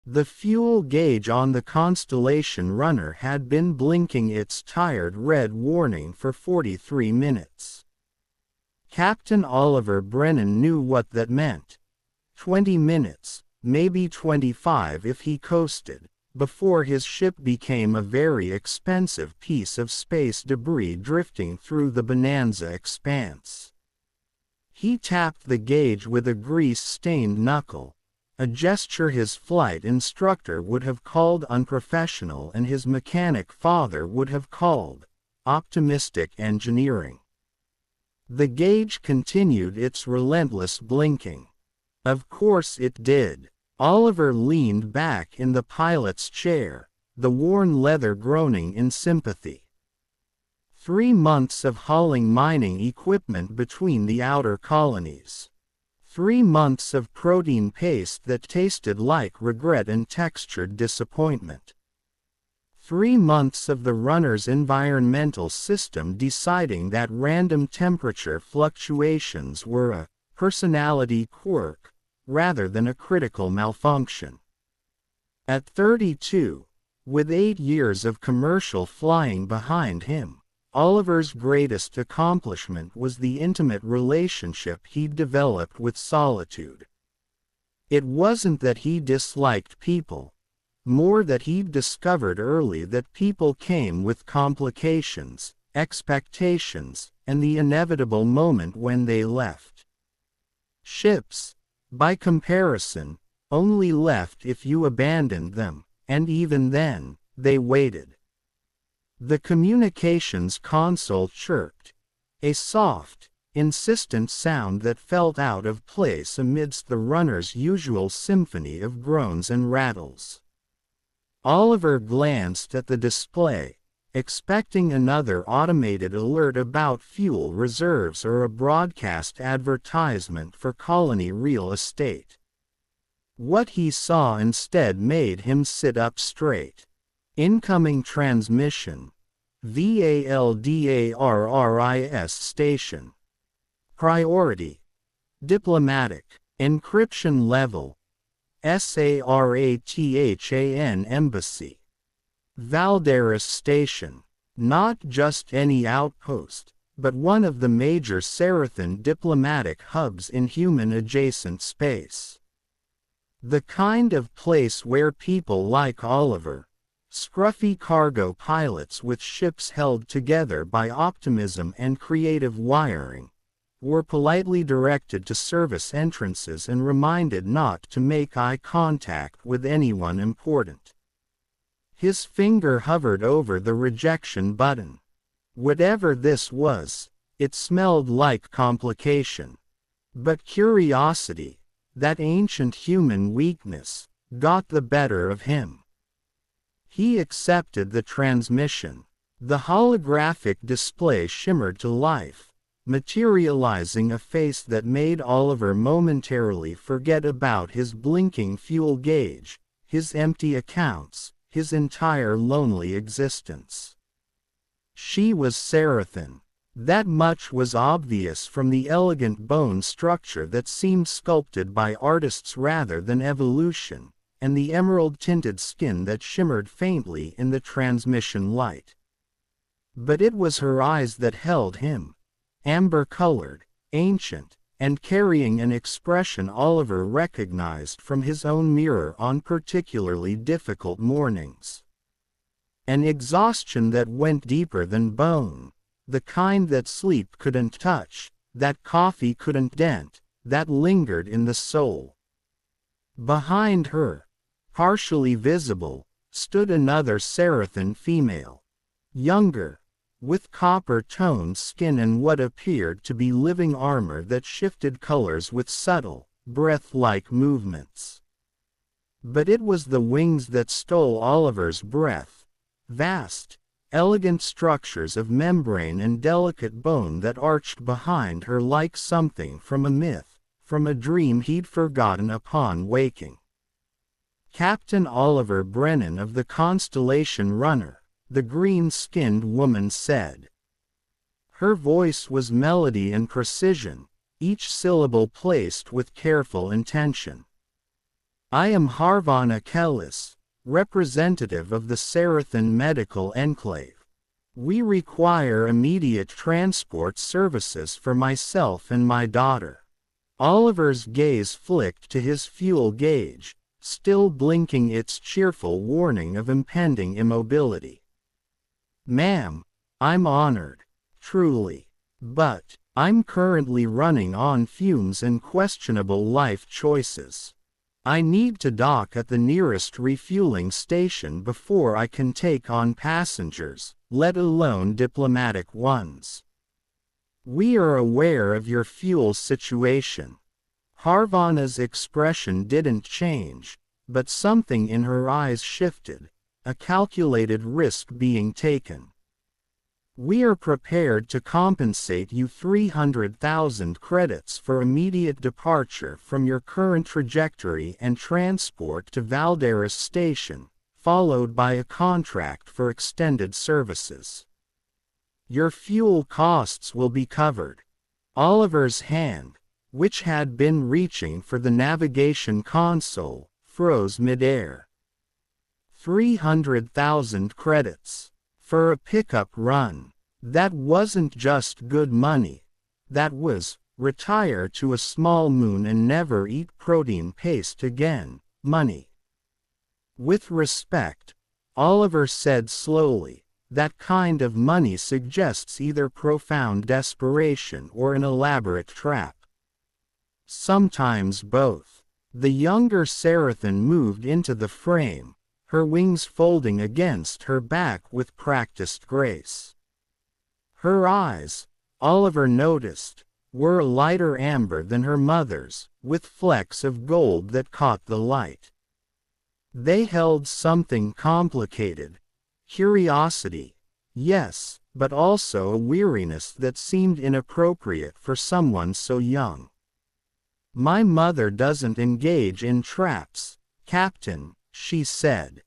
The fuel gauge on the Constellation runner had been blinking its tired red warning for 43 minutes. Captain Oliver Brennan knew what that meant. 20 minutes, maybe 25 if he coasted, before his ship became a very expensive piece of space debris drifting through the bonanza expanse. He tapped the gauge with a grease-stained knuckle, a gesture his flight instructor would have called unprofessional and his mechanic father would have called optimistic engineering. The gauge continued its relentless blinking. Of course it did. Oliver leaned back in the pilot's chair, the worn leather groaning in sympathy. 3 months of hauling mining equipment between the outer colonies. 3 months of protein paste that tasted like regret and textured disappointment. 3 months of the runner's environmental system deciding that random temperature fluctuations were a personality quirk, rather than a critical malfunction. At 32, with 8 years of commercial flying behind him, Oliver's greatest accomplishment was the intimate relationship he'd developed with solitude. It wasn't that he disliked people, more that he'd discovered early that people came with complications, expectations, and the inevitable moment when they left. Ships, by comparison, only left if you abandoned them, and even then, they waited. The communications console chirped, a soft, insistent sound that felt out of place amidst the runner's usual symphony of groans and rattles. Oliver glanced at the display, expecting another automated alert about fuel reserves or a broadcast advertisement for colony real estate. What he saw instead made him sit up straight. Incoming transmission. Valdarris station. Priority. Diplomatic. Encryption level. Sarathan embassy. Valdarris station. Not just any outpost, but one of the major Sarathan diplomatic hubs in human-adjacent space. The kind of place where people like Oliver, scruffy cargo pilots with ships held together by optimism and creative wiring, were politely directed to service entrances and reminded not to make eye contact with anyone important. His finger hovered over the rejection button. Whatever this was, it smelled like complication. But curiosity, that ancient human weakness, got the better of him. He accepted the transmission. The holographic display shimmered to life, materializing a face that made Oliver momentarily forget about his blinking fuel gauge, his empty accounts, his entire lonely existence. She was Sarathan. That much was obvious from the elegant bone structure that seemed sculpted by artists rather than evolution, and the emerald-tinted skin that shimmered faintly in the transmission light. But it was her eyes that held him, amber-colored, ancient, and carrying an expression Oliver recognized from his own mirror on particularly difficult mornings. An exhaustion that went deeper than bone, the kind that sleep couldn't touch, that coffee couldn't dent, that lingered in the soul. Behind her, partially visible, stood another Sarathan female. Younger, with copper-toned skin and what appeared to be living armor that shifted colors with subtle, breath-like movements. But it was the wings that stole Oliver's breath, vast, elegant structures of membrane and delicate bone that arched behind her like something from a myth, from a dream he'd forgotten upon waking. Captain Oliver Brennan of the Constellation runner, the green-skinned woman said. Her voice was melody and precision, each syllable placed with careful intention. I am Harvana Kellis, representative of the Sarathan Medical Enclave. We require immediate transport services for myself and my daughter. Oliver's gaze flicked to his fuel gauge, still blinking its cheerful warning of impending immobility. Ma'am, I'm honored, truly. But, I'm currently running on fumes and questionable life choices. I need to dock at the nearest refueling station before I can take on passengers, let alone diplomatic ones. We are aware of your fuel situation. Harvana's expression didn't change, but something in her eyes shifted, a calculated risk being taken. We are prepared to compensate you 300,000 credits for immediate departure from your current trajectory and transport to Valdarris Station, followed by a contract for extended services. Your fuel costs will be covered. Oliver's hand, which had been reaching for the navigation console, froze midair. 300,000 credits. For a pickup run. That wasn't just good money. That was, retire to a small moon and never eat protein paste again, money. With respect, Oliver said slowly, that kind of money suggests either profound desperation or an elaborate trap. Sometimes both. The younger Sarathan moved into the frame, her wings folding against her back with practiced grace. Her eyes, Oliver noticed, were a lighter amber than her mother's, with flecks of gold that caught the light. They held something complicated. Curiosity, yes, but also a weariness that seemed inappropriate for someone so young. My mother doesn't engage in traps, Captain, she said.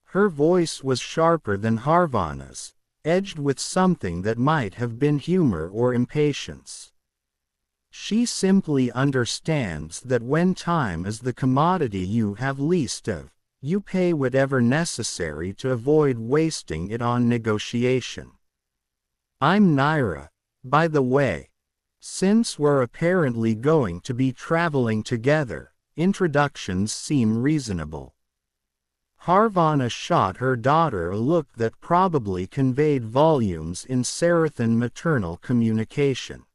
Her voice was sharper than Harvana's, edged with something that might have been humor or impatience. She simply understands that when time is the commodity you have least of, you pay whatever necessary to avoid wasting it on negotiation. I'm Nyra, by the way. Since we're apparently going to be traveling together, introductions seem reasonable. Harvana shot her daughter a look that probably conveyed volumes in Sarathan maternal communication.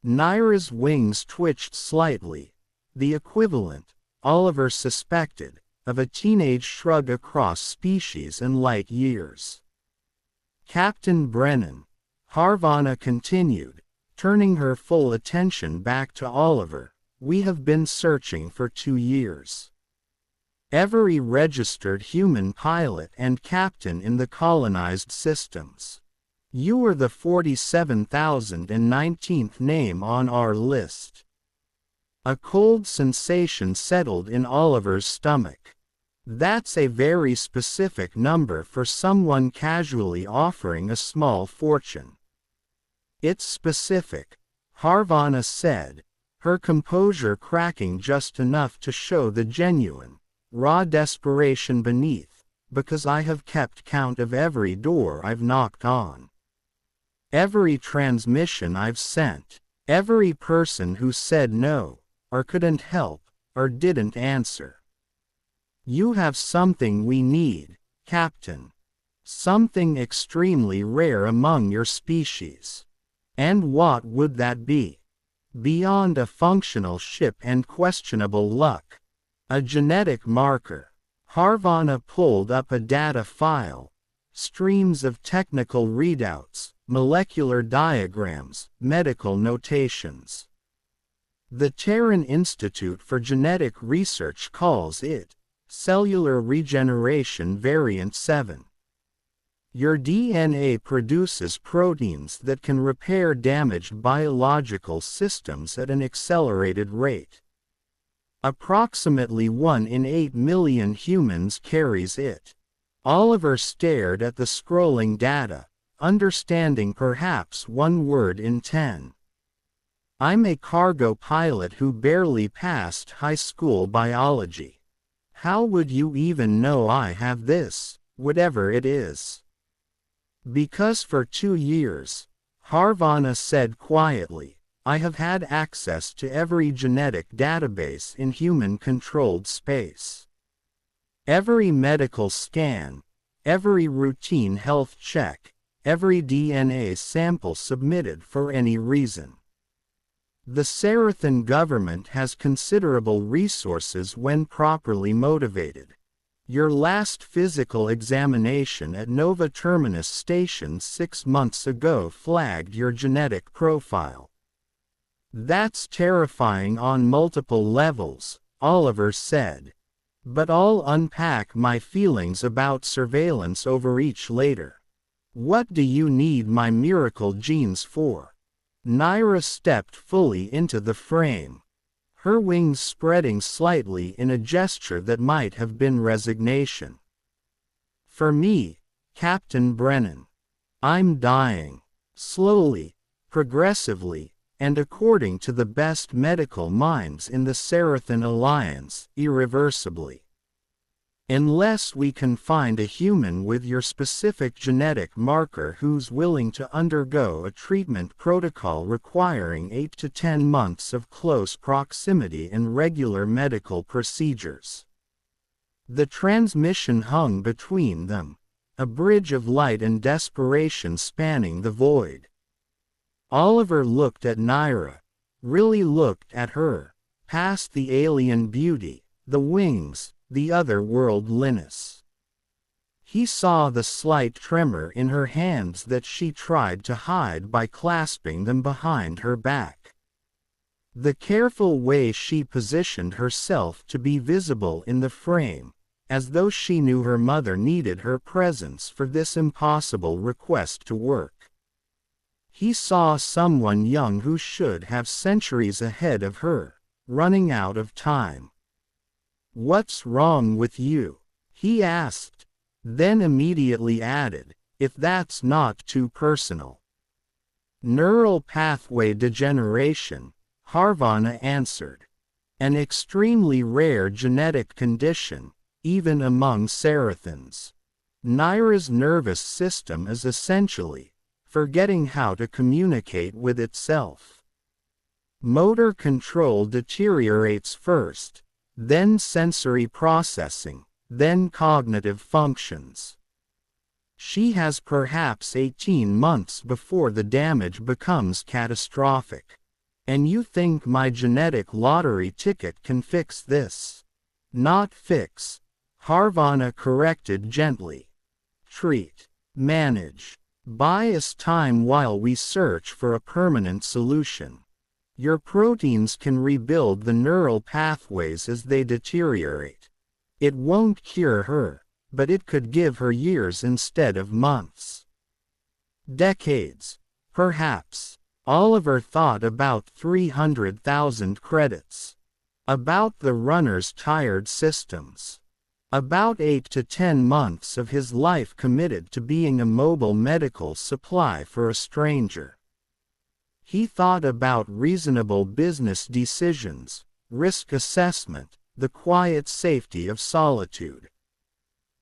Nyra's wings twitched slightly, the equivalent, Oliver suspected, of a teenage shrug across species and light years. Captain Brennan, Harvana continued, turning her full attention back to Oliver, we have been searching for 2 years. Every registered human pilot and captain in the colonized systems. You are the 47,019th name on our list. A cold sensation settled in Oliver's stomach. That's a very specific number for someone casually offering a small fortune. It's specific, Harvana said, her composure cracking just enough to show the genuine, raw desperation beneath, because I have kept count of every door I've knocked on. Every transmission I've sent, every person who said no, or couldn't help, or didn't answer. You have something we need, Captain. Something extremely rare among your species. And what would that be? Beyond a functional ship and questionable luck. A genetic marker. Harvana pulled up a data file. Streams of technical readouts, molecular diagrams, medical notations. The Teryn Institute for Genetic Research calls it cellular regeneration variant 7. Your DNA produces proteins that can repair damaged biological systems at an accelerated rate. Approximately 1 in 8 million humans carries it. Oliver stared at the scrolling data, understanding perhaps 1 word in 10. I'm a cargo pilot who barely passed high school biology. How would you even know I have this, whatever it is? Because for 2 years, Harvana said quietly, I have had access to every genetic database in human-controlled space. Every medical scan, every routine health check, every DNA sample submitted for any reason. The Sarathan government has considerable resources when properly motivated. Your last physical examination at Nova Terminus Station 6 months ago flagged your genetic profile. That's terrifying on multiple levels, Oliver said. But I'll unpack my feelings about surveillance over each later. What do you need my miracle genes for? Nyra stepped fully into the frame, her wings spreading slightly in a gesture that might have been resignation. For me, Captain Brennan. I'm dying. Slowly, progressively, and according to the best medical minds in the Sarathan Alliance, irreversibly. Unless we can find a human with your specific genetic marker who's willing to undergo a treatment protocol requiring 8 to 10 months of close proximity and regular medical procedures. The transmission hung between them, a bridge of light and desperation spanning the void. Oliver looked at Nyra, really looked at her, past the alien beauty, the wings, the otherworldliness. He saw the slight tremor in her hands that she tried to hide by clasping them behind her back. The careful way she positioned herself to be visible in the frame, as though she knew her mother needed her presence for this impossible request to work. He saw someone young who should have centuries ahead of her, running out of time. What's wrong with you? He asked, then immediately added, if that's not too personal. Neural pathway degeneration, Harvana answered. An extremely rare genetic condition, even among Sarathans. Nyra's nervous system is essentially forgetting how to communicate with itself. Motor control deteriorates first, then sensory processing, then cognitive functions. She has perhaps 18 months before the damage becomes catastrophic. And you think my genetic lottery ticket can fix this? Not fix, Harvana corrected gently. Treat, manage, buy us time while we search for a permanent solution. Your proteins can rebuild the neural pathways as they deteriorate. It won't cure her, but it could give her years instead of months. Decades, perhaps. Oliver thought about 300,000 credits. About the runner's tired systems. About 8 to 10 months of his life committed to being a mobile medical supply for a stranger. He thought about reasonable business decisions, risk assessment, the quiet safety of solitude.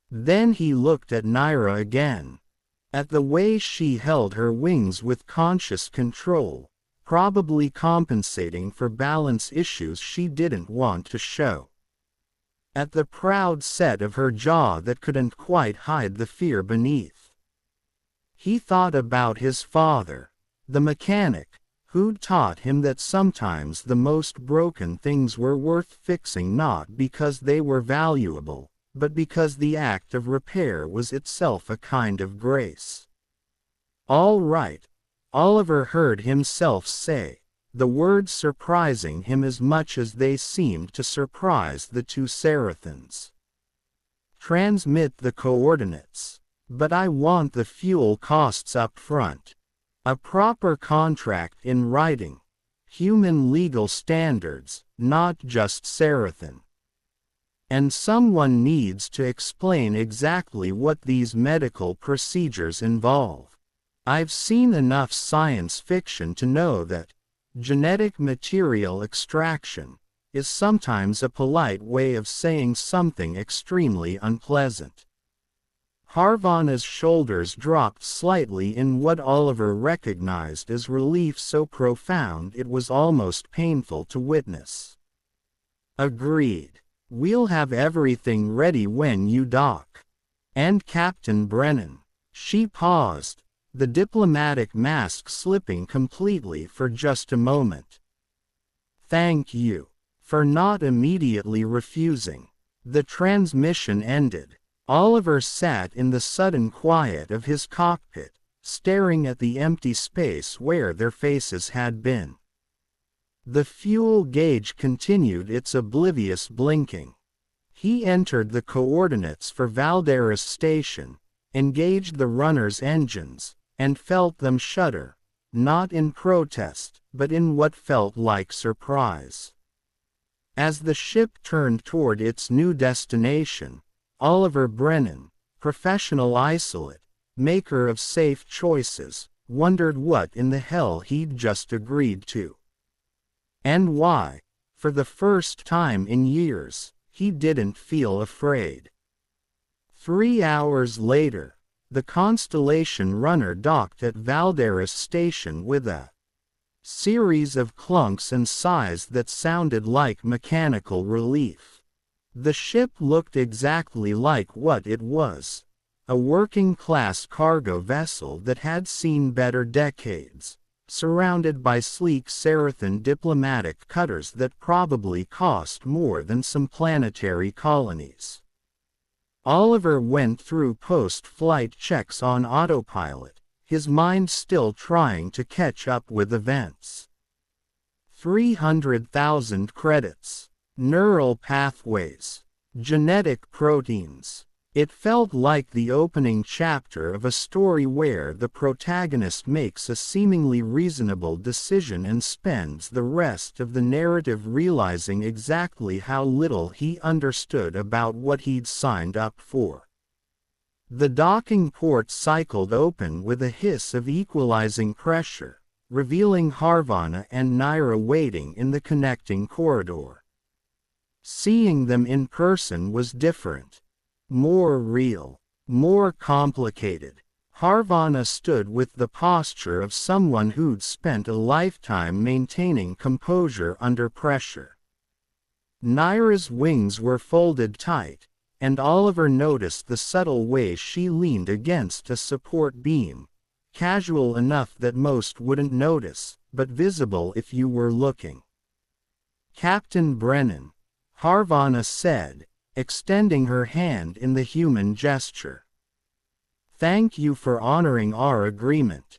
Then he looked at Nyra again. At the way she held her wings with conscious control, probably compensating for balance issues she didn't want to show. At the proud set of her jaw that couldn't quite hide the fear beneath. He thought about his father, the mechanic, who'd taught him that sometimes the most broken things were worth fixing not because they were valuable, but because the act of repair was itself a kind of grace. All right, Oliver heard himself say, the words surprising him as much as they seemed to surprise the two Sarathans. Transmit the coordinates. But I want the fuel costs up front. A proper contract in writing. Human legal standards, not just Sarathan. And someone needs to explain exactly what these medical procedures involve. I've seen enough science fiction to know that genetic material extraction is sometimes a polite way of saying something extremely unpleasant. Harvana's shoulders dropped slightly in what Oliver recognized as relief so profound it was almost painful to witness. Agreed. We'll have everything ready when you dock. And Captain Brennan. She paused, the diplomatic mask slipping completely for just a moment. Thank you. For not immediately refusing. The transmission ended. Oliver sat in the sudden quiet of his cockpit, staring at the empty space where their faces had been. The fuel gauge continued its oblivious blinking. He entered the coordinates for Valdarris Station, engaged the runner's engines, and felt them shudder, not in protest, but in what felt like surprise. As the ship turned toward its new destination, Oliver Brennan, professional isolate, maker of safe choices, wondered what in the hell he'd just agreed to. And why, for the first time in years, he didn't feel afraid. 3 hours later, the Constellation runner docked at Valdarris Station with a series of clunks and sighs that sounded like mechanical relief. The ship looked exactly like what it was, a working-class cargo vessel that had seen better decades, surrounded by sleek Sarathan diplomatic cutters that probably cost more than some planetary colonies. Oliver went through post-flight checks on autopilot, his mind still trying to catch up with events. 300,000 credits. Neural pathways. Genetic proteins. It felt like the opening chapter of a story where the protagonist makes a seemingly reasonable decision and spends the rest of the narrative realizing exactly how little he understood about what he'd signed up for. The docking port cycled open with a hiss of equalizing pressure, revealing Harvana and Nyra waiting in the connecting corridor. Seeing them in person was different. More real. More complicated. Harvana stood with the posture of someone who'd spent a lifetime maintaining composure under pressure. Nyra's wings were folded tight, and Oliver noticed the subtle way she leaned against a support beam, casual enough that most wouldn't notice, but visible if you were looking. Captain Brennan, Harvana said, extending her hand in the human gesture. Thank you for honoring our agreement.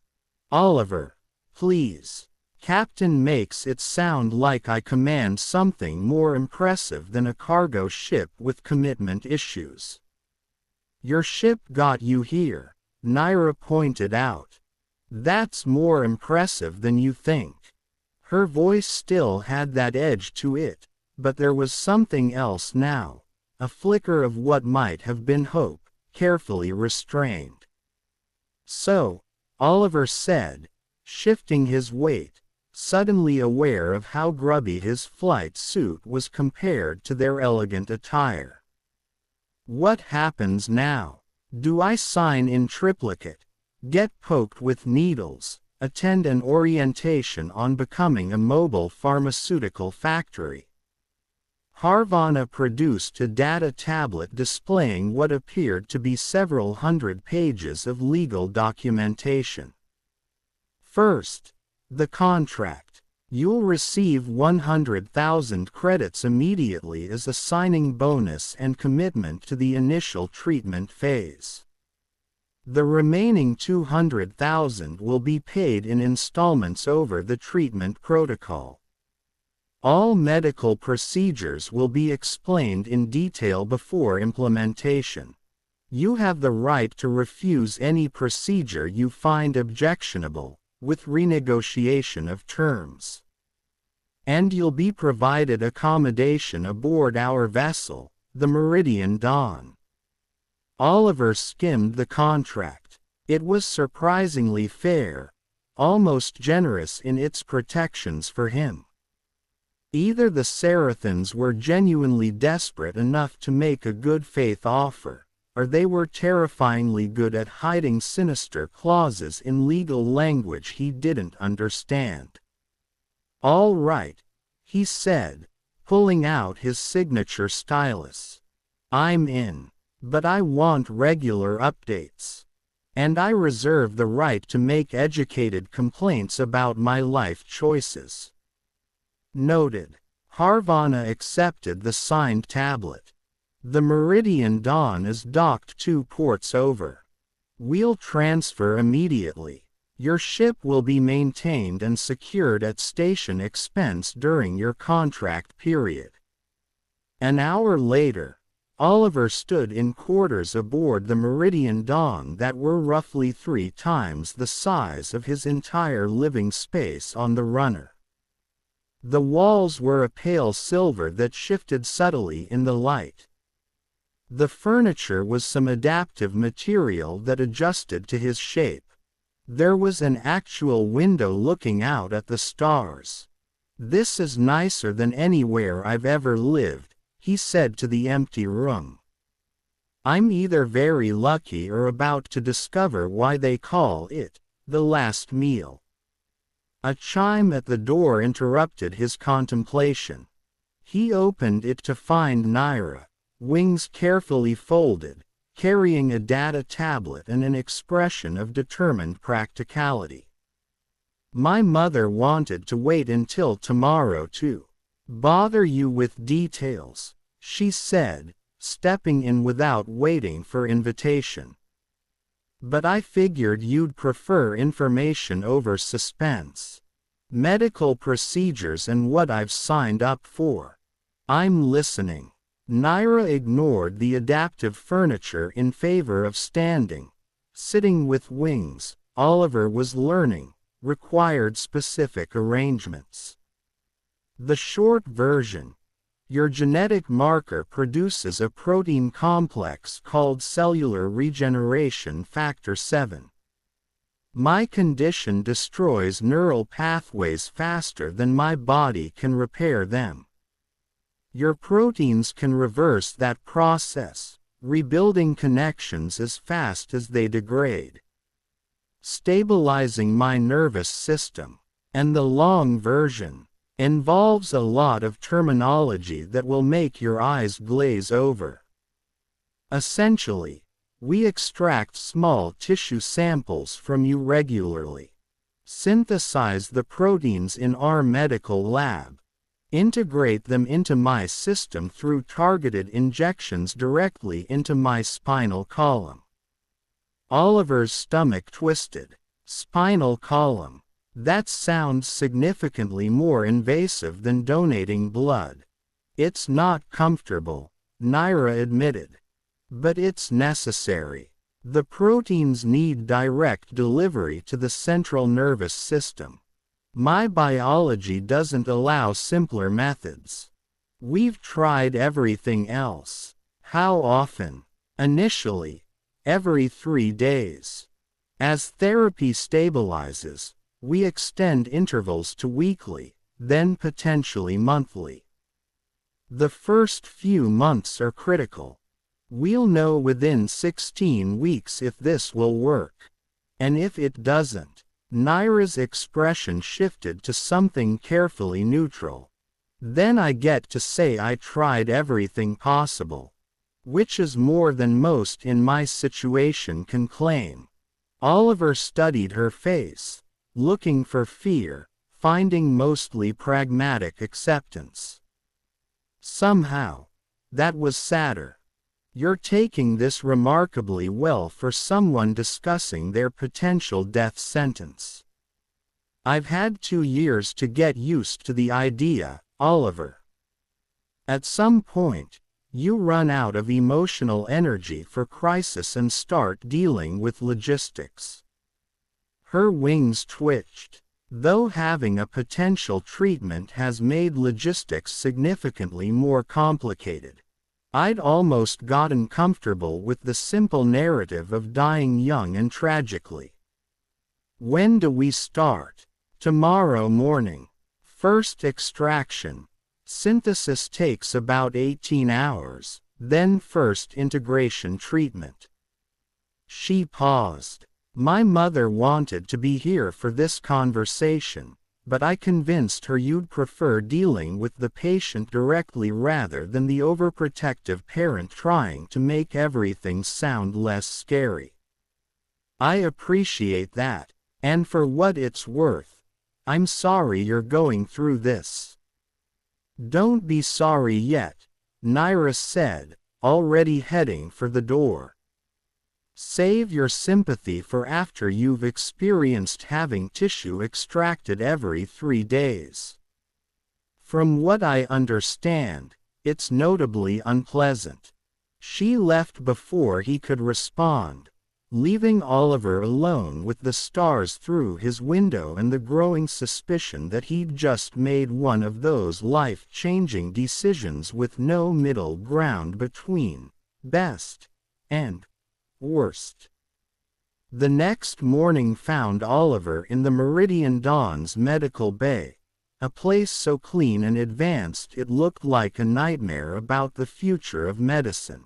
Oliver, please. Captain makes it sound like I command something more impressive than a cargo ship with commitment issues. Your ship got you here, Nyra pointed out. That's more impressive than you think. Her voice still had that edge to it, but there was something else now, a flicker of what might have been hope, carefully restrained. So, Oliver said, shifting his weight, suddenly aware of how grubby his flight suit was compared to their elegant attire. What happens now? Do I sign in triplicate, get poked with needles, attend an orientation on becoming a mobile pharmaceutical factory? Harvana produced a data tablet displaying what appeared to be several hundred pages of legal documentation. First, the contract. You'll receive 100,000 credits immediately as a signing bonus and commitment to the initial treatment phase. The remaining 200,000 will be paid in installments over the treatment protocol. All medical procedures will be explained in detail before implementation. You have the right to refuse any procedure you find objectionable, with renegotiation of terms. And you'll be provided accommodation aboard our vessel, the Meridian Dawn. Oliver skimmed the contract. It was surprisingly fair, almost generous in its protections for him. Either the Sarathans were genuinely desperate enough to make a good faith offer, or they were terrifyingly good at hiding sinister clauses in legal language he didn't understand. "All right," he said, pulling out his signature stylus. "I'm in. But I want regular updates. And I reserve the right to make educated complaints about my life choices." Noted. Harvana accepted the signed tablet. "The Meridian Dawn is docked 2 ports over. We'll transfer immediately. Your ship will be maintained and secured at station expense during your contract period." An hour later, Oliver stood in quarters aboard the Meridian Dawn that were roughly 3 times the size of his entire living space on the runner. The walls were a pale silver that shifted subtly in the light. The furniture was some adaptive material that adjusted to his shape. There was an actual window looking out at the stars. "This is nicer than anywhere I've ever lived," he said to the empty room. "I'm either very lucky or about to discover why they call it the last meal." A chime at the door interrupted his contemplation. He opened it to find Nyra, wings carefully folded, carrying a data tablet and an expression of determined practicality. "My mother wanted to wait until tomorrow to bother you with details," she said, stepping in without waiting for invitation. "But I figured you'd prefer information over suspense. Medical procedures and what I've signed up for. I'm listening." Nyra ignored the adaptive furniture in favor of standing. Sitting with wings, Oliver was learning, required specific arrangements. The short version: your genetic marker produces a protein complex called cellular regeneration factor 7. My condition destroys neural pathways faster than my body can repair them. Your proteins can reverse that process, rebuilding connections as fast as they degrade. Stabilizing my nervous system. And the long version involves a lot of terminology that will make your eyes glaze over. Essentially, we extract small tissue samples from you regularly, synthesize the proteins in our medical lab, integrate them into my system through targeted injections directly into my spinal column. Oliver's stomach twisted. Spinal column. That sounds significantly more invasive than donating blood. "It's not comfortable," Nyra admitted. "But it's necessary. The proteins need direct delivery to the central nervous system. My biology doesn't allow simpler methods. We've tried everything else." "How often?" "Initially, every 3 days. As therapy stabilizes, we extend intervals to weekly, then potentially monthly. The first few months are critical. We'll know within 16 weeks if this will work. And if it doesn't." Nyra's expression shifted to something carefully neutral. "Then I get to say I tried everything possible. Which is more than most in my situation can claim." Oliver studied her face, looking for fear, finding mostly pragmatic acceptance. Somehow, that was sadder. "You're taking this remarkably well for someone discussing their potential death sentence." "I've had 2 years to get used to the idea, Oliver. At some point, you run out of emotional energy for crisis and start dealing with logistics." Her wings twitched. Though having a potential treatment has made logistics significantly more complicated, I'd almost gotten comfortable with the simple narrative of dying young and tragically. "When do we start?" "Tomorrow morning. First extraction. Synthesis takes about 18 hours, then first integration treatment. She paused. My mother wanted to be here for this conversation, but I convinced her you'd prefer dealing with the patient directly rather than the overprotective parent trying to make everything sound less scary. I appreciate that, and for what it's worth, I'm sorry you're going through this. Don't be sorry yet, Nyra said, already heading for the door. Save your sympathy for after you've experienced having tissue extracted every 3 days. From what I understand, it's notably unpleasant. She left before he could respond, leaving Oliver alone with the stars through his window and the growing suspicion that he'd just made one of those life-changing decisions with no middle ground between best and worst. The next morning found Oliver in the Meridian Dawn's medical bay, a place so clean and advanced it looked like a nightmare about the future of medicine.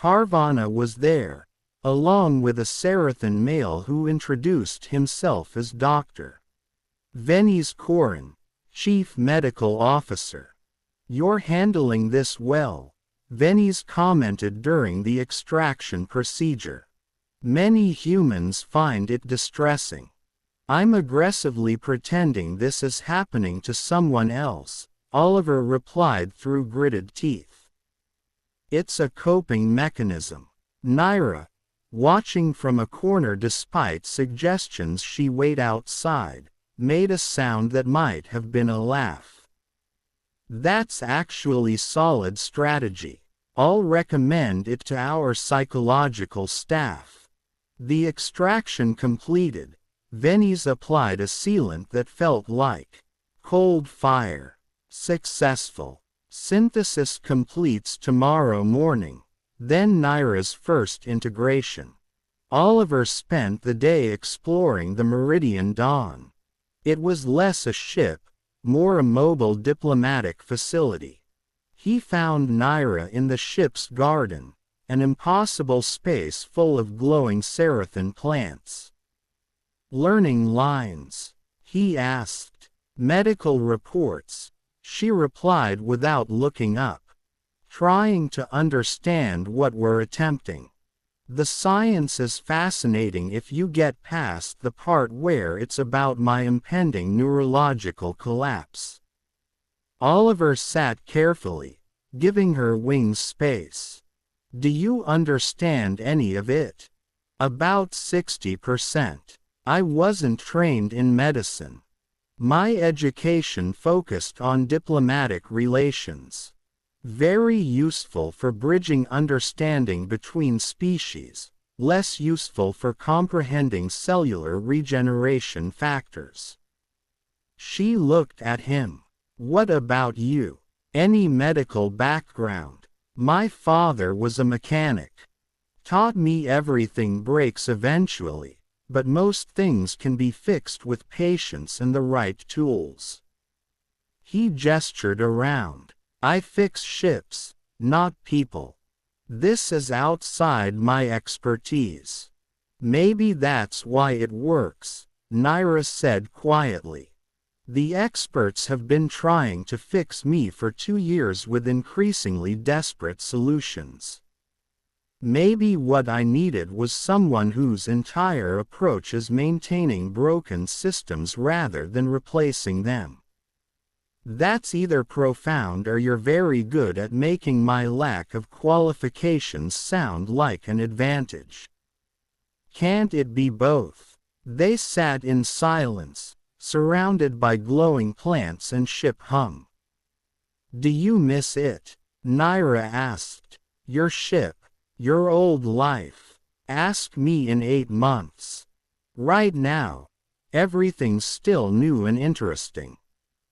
Harvana was there, along with a Sarathan male who introduced himself as Dr. Vennis Corin, Chief Medical Officer. You're handling this well, Vennis commented during the extraction procedure. Many humans find it distressing. I'm aggressively pretending this is happening to someone else, Oliver replied through gritted teeth. It's a coping mechanism. Nyra, watching from a corner despite suggestions she wait outside, made a sound that might have been a laugh. That's actually solid strategy. I'll recommend it to our psychological staff. The extraction completed, Vennis applied a sealant that felt like cold fire. Successful. Synthesis completes tomorrow morning, then Nyra's first integration. Oliver spent the day exploring the Meridian Dawn. It was less a ship, more a mobile diplomatic facility. He found Nyra in the ship's garden, an impossible space full of glowing Sarathan plants. Learning lines, he asked. Medical reports, she replied without looking up. Trying to understand what we're attempting. The science is fascinating if you get past the part where it's about my impending neurological collapse. Oliver sat carefully, giving her wings space. Do you understand any of it? About 60%. I wasn't trained in medicine. My education focused on diplomatic relations. Very useful for bridging understanding between species, less useful for comprehending cellular regeneration factors. She looked at him. What about you? Any medical background? My father was a mechanic. Taught me everything breaks eventually, but most things can be fixed with patience and the right tools. He gestured around. I fix ships, not people. This is outside my expertise. Maybe that's why it works, Nyra said quietly. The experts have been trying to fix me for 2 years with increasingly desperate solutions. Maybe what I needed was someone whose entire approach is maintaining broken systems rather than replacing them. That's either profound or you're very good at making my lack of qualifications sound like an advantage. Can't it be both? They sat in silence, surrounded by glowing plants and ship hum. Do you miss it? Nyra asked. Your ship, your old life. Ask me in 8 months. Right now, everything's still new and interesting.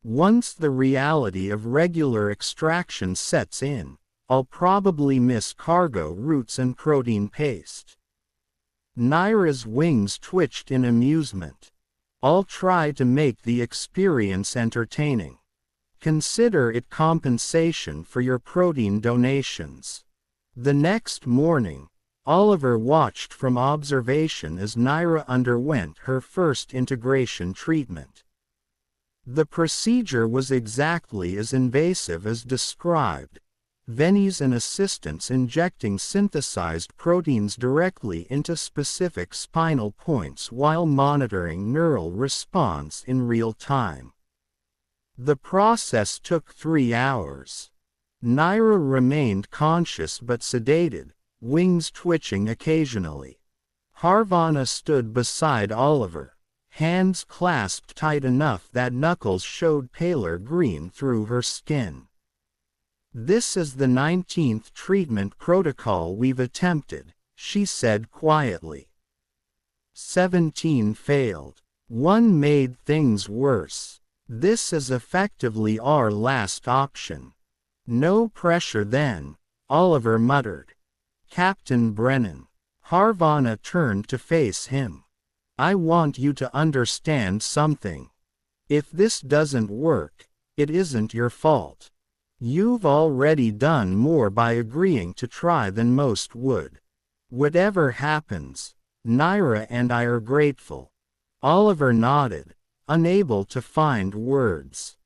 Once the reality of regular extraction sets in, I'll probably miss cargo routes and protein paste. Nyra's wings twitched in amusement. I'll try to make the experience entertaining. Consider it compensation for your protein donations. The next morning, Oliver watched from observation as Nyra underwent her first integration treatment. The procedure was exactly as invasive as described. Vennis and assistants injecting synthesized proteins directly into specific spinal points while monitoring neural response in real time. The process took 3 hours. Nyra remained conscious but sedated, wings twitching occasionally. Harvana stood beside Oliver, hands clasped tight enough that knuckles showed paler green through her skin. "This is the 19th treatment protocol we've attempted," she said quietly. 17 failed. 1 made things worse. This is effectively our last option. "No pressure then," Oliver muttered. "Captain Brennan." Harvana turned to face him. "I want you to understand something. If this doesn't work, it isn't your fault. You've already done more by agreeing to try than most would. Whatever happens, Nyra and I are grateful." Oliver nodded, unable to find words.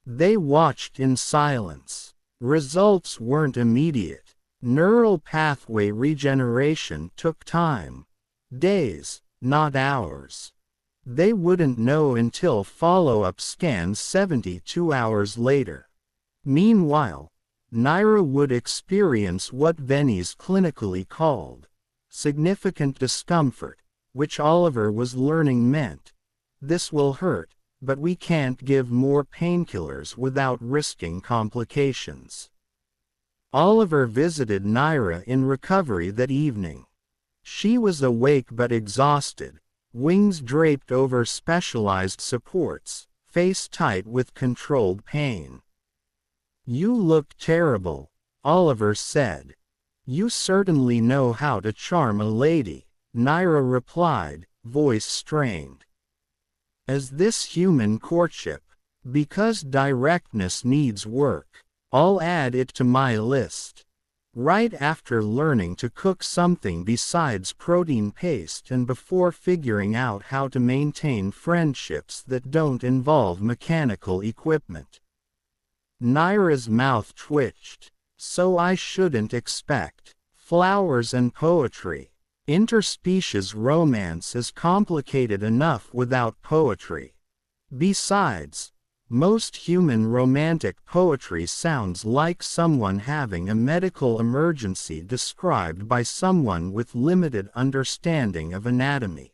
They watched in silence. Results weren't immediate. Neural pathway regeneration took time. Days, not hours. They wouldn't know until follow-up scans 72 hours later. Meanwhile, Nyra would experience what Vennis clinically called significant discomfort, which Oliver was learning meant, "This will hurt, but we can't give more painkillers without risking complications." Oliver visited Nyra in recovery that evening. She was awake but exhausted, wings draped over specialized supports, face tight with controlled pain. "You look terrible," Oliver said. "You certainly know how to charm a lady," Nyra replied, voice strained. "As this human courtship, because directness needs work, I'll add it to my list. Right after learning to cook something besides protein paste and before figuring out how to maintain friendships that don't involve mechanical equipment." Nyra's mouth twitched. "So I shouldn't expect flowers and poetry. Interspecies romance is complicated enough without poetry. Besides, most human romantic poetry sounds like someone having a medical emergency described by someone with limited understanding of anatomy."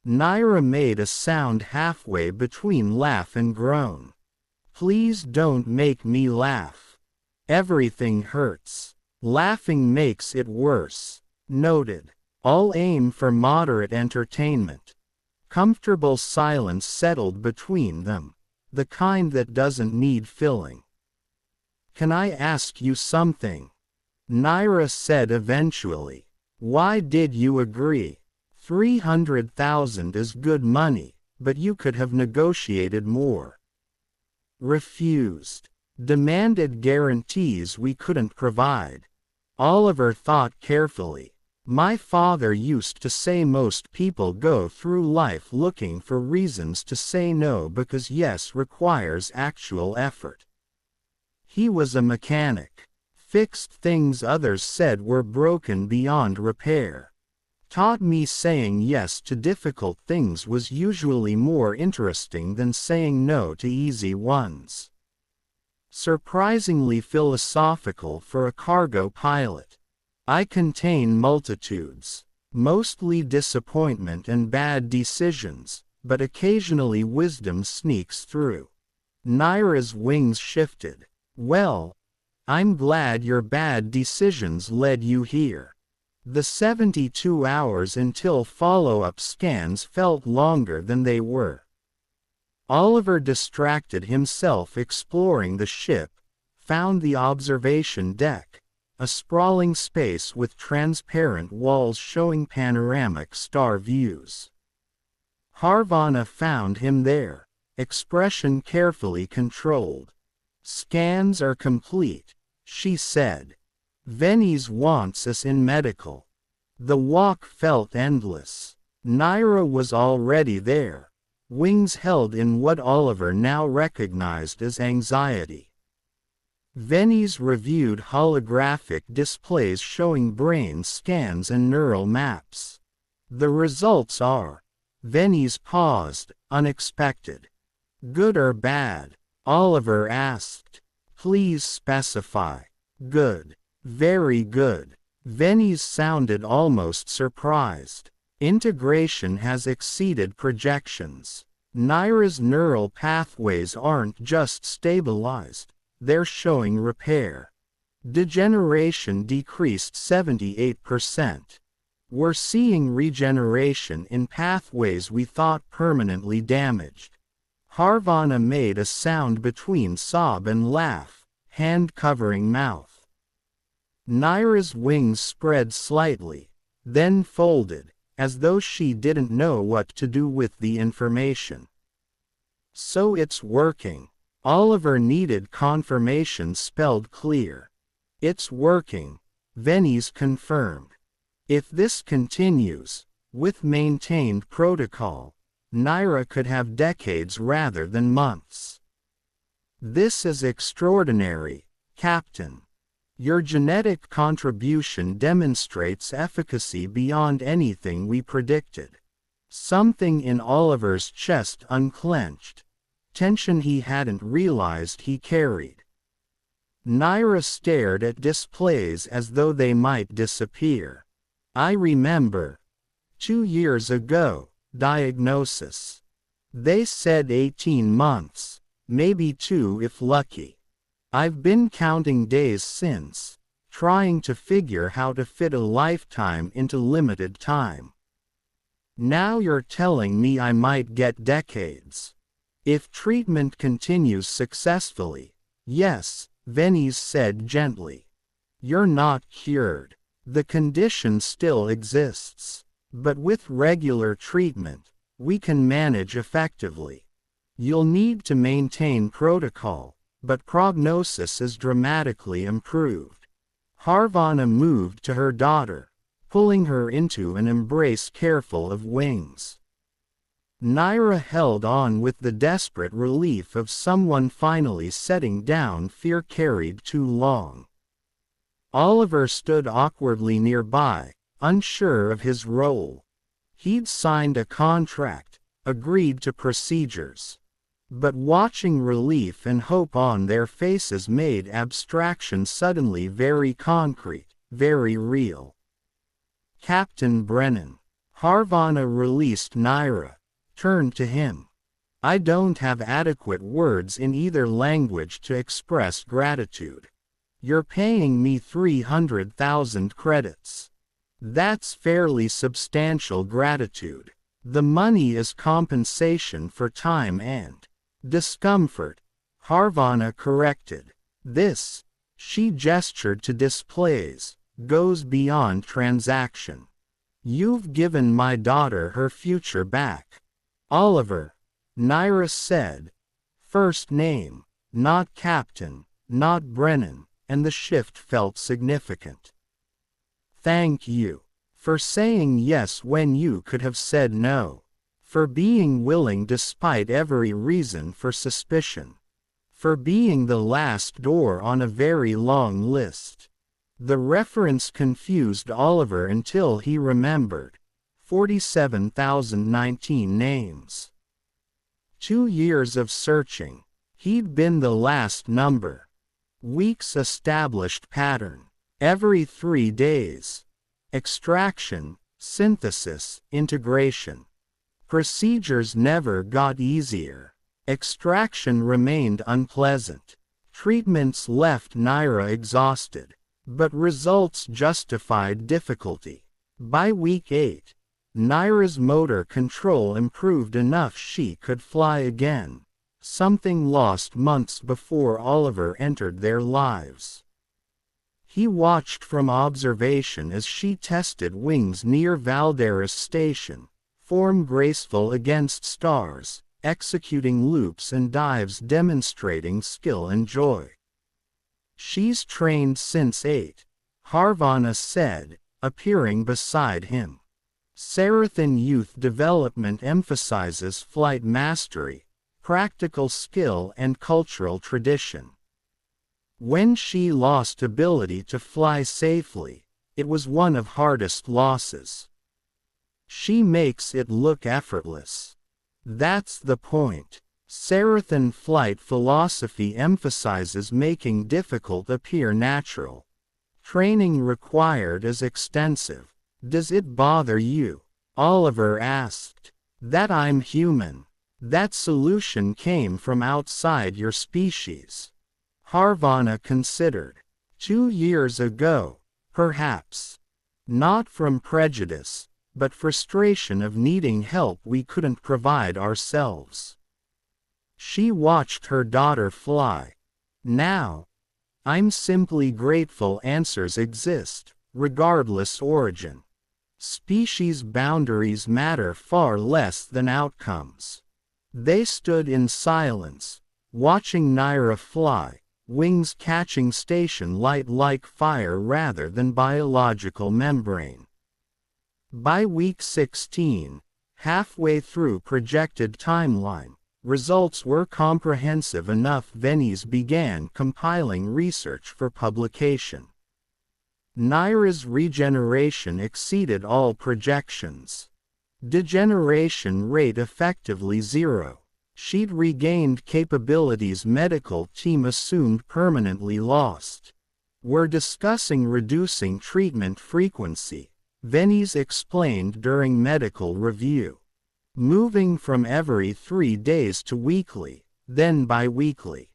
Nyra made a sound halfway between laugh and groan. "Please don't make me laugh. Everything hurts. Laughing makes it worse." Noted. "I'll aim for moderate entertainment." Comfortable silence settled between them, the kind that doesn't need filling. "Can I ask you something?" Nyra said eventually. "Why did you agree? 300,000 is good money, but you could have negotiated more." "Refused. Demanded guarantees we couldn't provide." Oliver thought carefully. "My father used to say most people go through life looking for reasons to say no because yes requires actual effort. He was a mechanic. Fixed things others said were broken beyond repair. Taught me saying yes to difficult things was usually more interesting than saying no to easy ones." Surprisingly philosophical for a cargo pilot. "I contain multitudes, mostly disappointment and bad decisions, but occasionally wisdom sneaks through." Nyra's wings shifted. "Well, I'm glad your bad decisions led you here." The 72 hours until follow-up scans felt longer than they were. Oliver distracted himself exploring the ship, found the observation deck, a sprawling space with transparent walls showing panoramic star views. Harvana found him there, expression carefully controlled. Scans are complete, she said. Vennis wants us in medical. The walk felt endless. Nyra was already there, wings held in what Oliver now recognized as anxiety. Vennis reviewed holographic displays showing brain scans and neural maps. The results are. Vennis paused, unexpected. Good or bad? Oliver asked. Please specify. Good. Very good. Vennis sounded almost surprised. Integration has exceeded projections. Nyra's neural pathways aren't just stabilized, they're showing repair. Degeneration decreased 78%. We're seeing regeneration in pathways we thought permanently damaged. Harvana made a sound between sob and laugh, hand covering mouth. Nyra's wings spread slightly, then folded, as though she didn't know what to do with the information. So it's working. Oliver needed confirmation spelled clear. It's working, Vennis confirmed. If this continues, with maintained protocol, Nyra could have decades rather than months. This is extraordinary, Captain. Your genetic contribution demonstrates efficacy beyond anything we predicted. Something in Oliver's chest unclenched, tension he hadn't realized he carried. Nyra stared at displays as though they might disappear. I remember. 2 years ago, diagnosis. They said 18 months, maybe 2 if lucky. I've been counting days since, trying to figure how to fit a lifetime into limited time. Now you're telling me I might get decades. If treatment continues successfully, yes, Vennis said gently. You're not cured. The condition still exists. But with regular treatment, we can manage effectively. You'll need to maintain protocol, but prognosis is dramatically improved. Harvana moved to her daughter, pulling her into an embrace careful of wings. Nyra held on with the desperate relief of someone finally setting down fear carried too long. Oliver stood awkwardly nearby, unsure of his role. He'd signed a contract, agreed to procedures. But watching relief and hope on their faces made abstraction suddenly very concrete, very real. Captain Brennan. Harvana released Nyra, turned to him. I don't have adequate words in either language to express gratitude. You're paying me 300,000 credits. That's fairly substantial gratitude. The money is compensation for time and discomfort, Harvana corrected. This, she gestured to displays, goes beyond transaction. You've given my daughter her future back. Oliver, Nyra said. First name, not Captain, not Brennan, and the shift felt significant. Thank you. For saying yes when you could have said no. For being willing despite every reason for suspicion. For being the last door on a very long list. The reference confused Oliver until he remembered. 47,019 names. 2 years of searching. He'd been the last number. Weeks established pattern. Every 3 days. Extraction, synthesis, integration. Procedures never got easier. Extraction remained unpleasant. Treatments left Nyra exhausted. But results justified difficulty. By week 8, Nyra's motor control improved enough she could fly again, something lost months before Oliver entered their lives. He watched from observation as she tested wings near Valdarris station, form graceful against stars, executing loops and dives demonstrating skill and joy. She's trained since 8, Harvana said, appearing beside him. Sarathan youth development emphasizes flight mastery, practical skill and cultural tradition. When she lost ability to fly safely, it was one of hardest losses. She makes it look effortless. That's the point. Sarathan flight philosophy emphasizes making difficult appear natural. Training required is extensive. Does it bother you? Oliver asked. That I'm human. That solution came from outside your species. Harvana considered. 2 years ago, perhaps. Not from prejudice, but frustration of needing help we couldn't provide ourselves. She watched her daughter fly. Now, I'm simply grateful answers exist, regardless origin. Species boundaries matter far less than outcomes. They stood in silence, watching Nyra fly, wings catching station light like fire rather than biological membrane. By week 16, halfway through projected timeline, results were comprehensive enough Vennis began compiling research for publication. Nyra's regeneration exceeded all projections. Degeneration rate effectively 0. She'd regained capabilities medical team assumed permanently lost. We're discussing reducing treatment frequency, Vennis explained during medical review. Moving from every 3 days to weekly, then bi-weekly.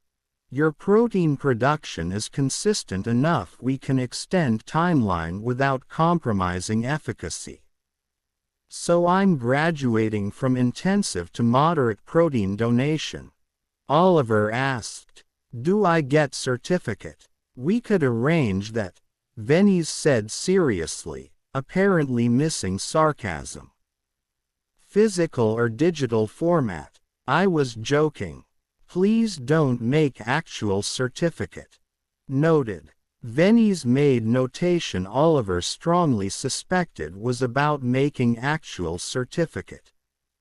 Your protein production is consistent enough we can extend timeline without compromising efficacy. So I'm graduating from intensive to moderate protein donation. Oliver asked. Do I get certificate? We could arrange that, Vennis said seriously, apparently missing sarcasm. Physical or digital format? I was joking. Please don't make actual certificate. Noted. Vennis made notation Oliver strongly suspected was about making actual certificate.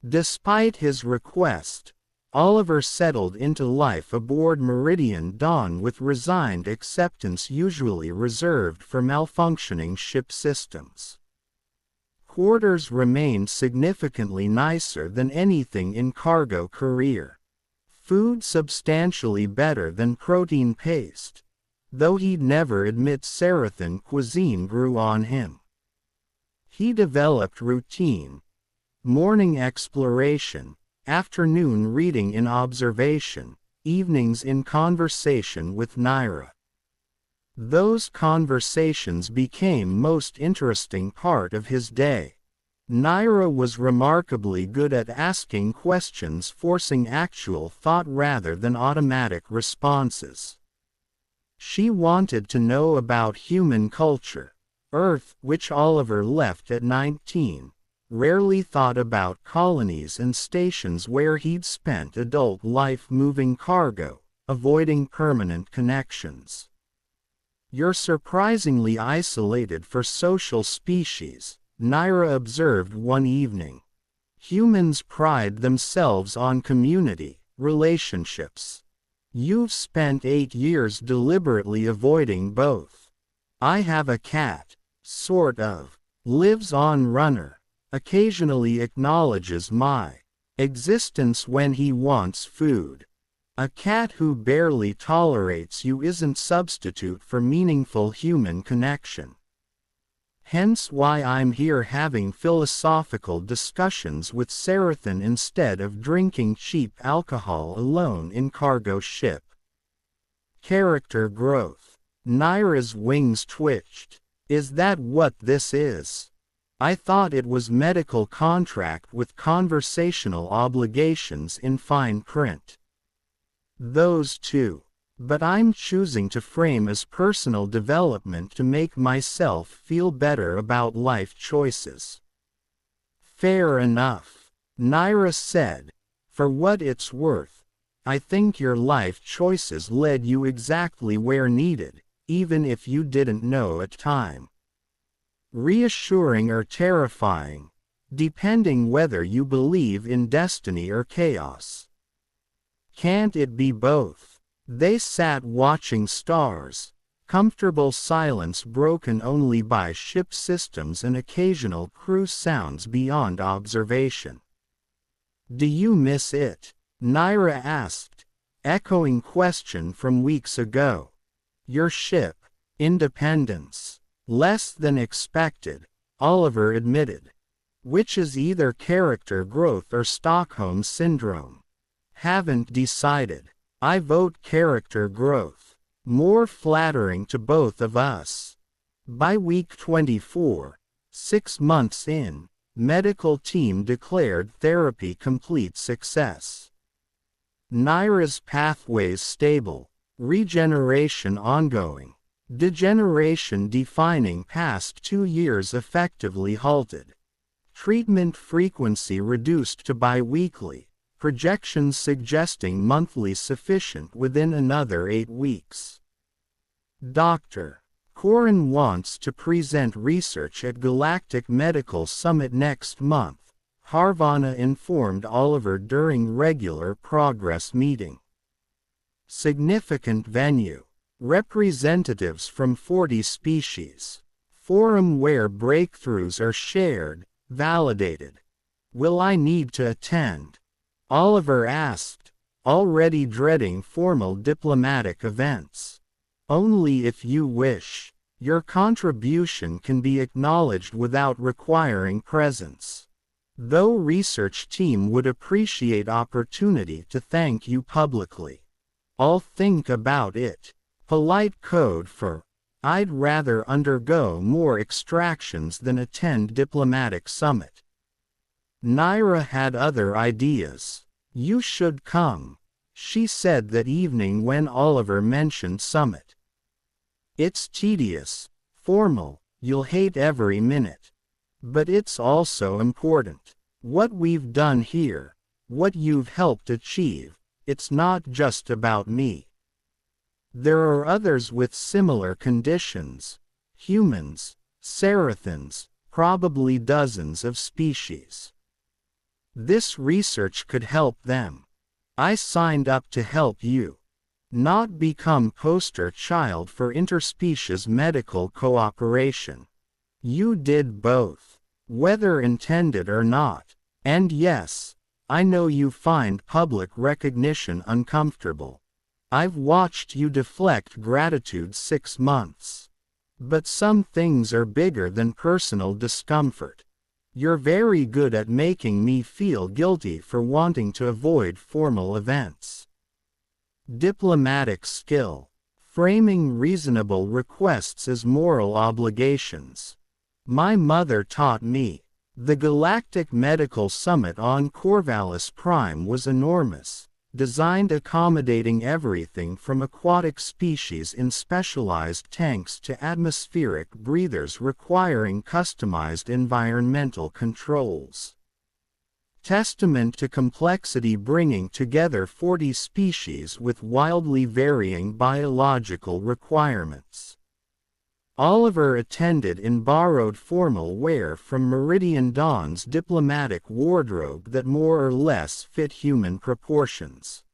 Despite his request, Oliver settled into life aboard Meridian Dawn with resigned acceptance usually reserved for malfunctioning ship systems. Quarters remained significantly nicer than anything in cargo career. Food substantially better than protein paste, though he'd never admit Sarathan cuisine grew on him. He developed routine, morning exploration, afternoon reading in observation, evenings in conversation with Nyra. Those conversations became most interesting part of his day. Nyra was remarkably good at asking questions forcing actual thought rather than automatic responses. She wanted to know about human culture, Earth, which Oliver left at 19, rarely thought about colonies and stations where he'd spent adult life moving cargo, avoiding permanent connections. You're surprisingly isolated for social species, Nyra observed one evening. Humans pride themselves on community, relationships. You've spent 8 years deliberately avoiding both. I have a cat, sort of, lives on runner, occasionally acknowledges my existence when he wants food. A cat who barely tolerates you isn't substitute for meaningful human connection. Hence why I'm here having philosophical discussions with Sarathan instead of drinking cheap alcohol alone in cargo ship. Character growth. Nyra's wings twitched. Is that what this is? I thought it was medical contract with conversational obligations in fine print. Those too. But I'm choosing to frame as personal development to make myself feel better about life choices. Fair enough, Nyra said. For what it's worth, I think your life choices led you exactly where needed, even if you didn't know at time. Reassuring or terrifying, depending whether you believe in destiny or chaos. Can't it be both? They sat watching stars, comfortable silence broken only by ship systems and occasional crew sounds beyond observation. Do you miss it? Nyra asked, echoing question from weeks ago. Your ship, Independence. Less than expected, Oliver admitted. Which is either character growth or Stockholm Syndrome. Haven't decided. I vote character growth. More flattering to both of us. By week 24, 6 months in, medical team declared therapy complete success. Nyra's pathways stable, regeneration ongoing, degeneration defining past 2 years effectively halted. Treatment frequency reduced to bi-weekly, projections suggesting monthly sufficient within another 8 weeks. Dr. Corin wants to present research at Galactic Medical Summit next month, Harvana informed Oliver during regular progress meeting. Significant venue. Representatives from 40 species. Forum where breakthroughs are shared, validated. Will I need to attend? Oliver asked, already dreading formal diplomatic events. Only if you wish. Your contribution can be acknowledged without requiring presence. Though research team would appreciate opportunity to thank you publicly. I'll think about it. Polite code for, I'd rather undergo more extractions than attend diplomatic summit. Nyra had other ideas. You should come, she said that evening when Oliver mentioned summit. It's tedious, formal, you'll hate every minute. But it's also important. What we've done here, what you've helped achieve, it's not just about me. There are others with similar conditions, humans, Seraphins, probably dozens of species. This research could help them. I signed up to help you. Not become poster child for interspecies medical cooperation. You did both, whether intended or not, and yes, I know you find public recognition uncomfortable. I've watched you deflect gratitude 6 months. But some things are bigger than personal discomfort. You're very good at making me feel guilty for wanting to avoid formal events. Diplomatic skill. Framing reasonable requests as moral obligations. My mother taught me. The Galactic Medical Summit on Corvallis Prime was enormous, designed accommodating everything from aquatic species in specialized tanks to atmospheric breathers requiring customized environmental controls. Testament to complexity, bringing together 40 species with wildly varying biological requirements. Oliver attended in borrowed formal wear from Meridian Dawn's diplomatic wardrobe that more or less fit human proportions.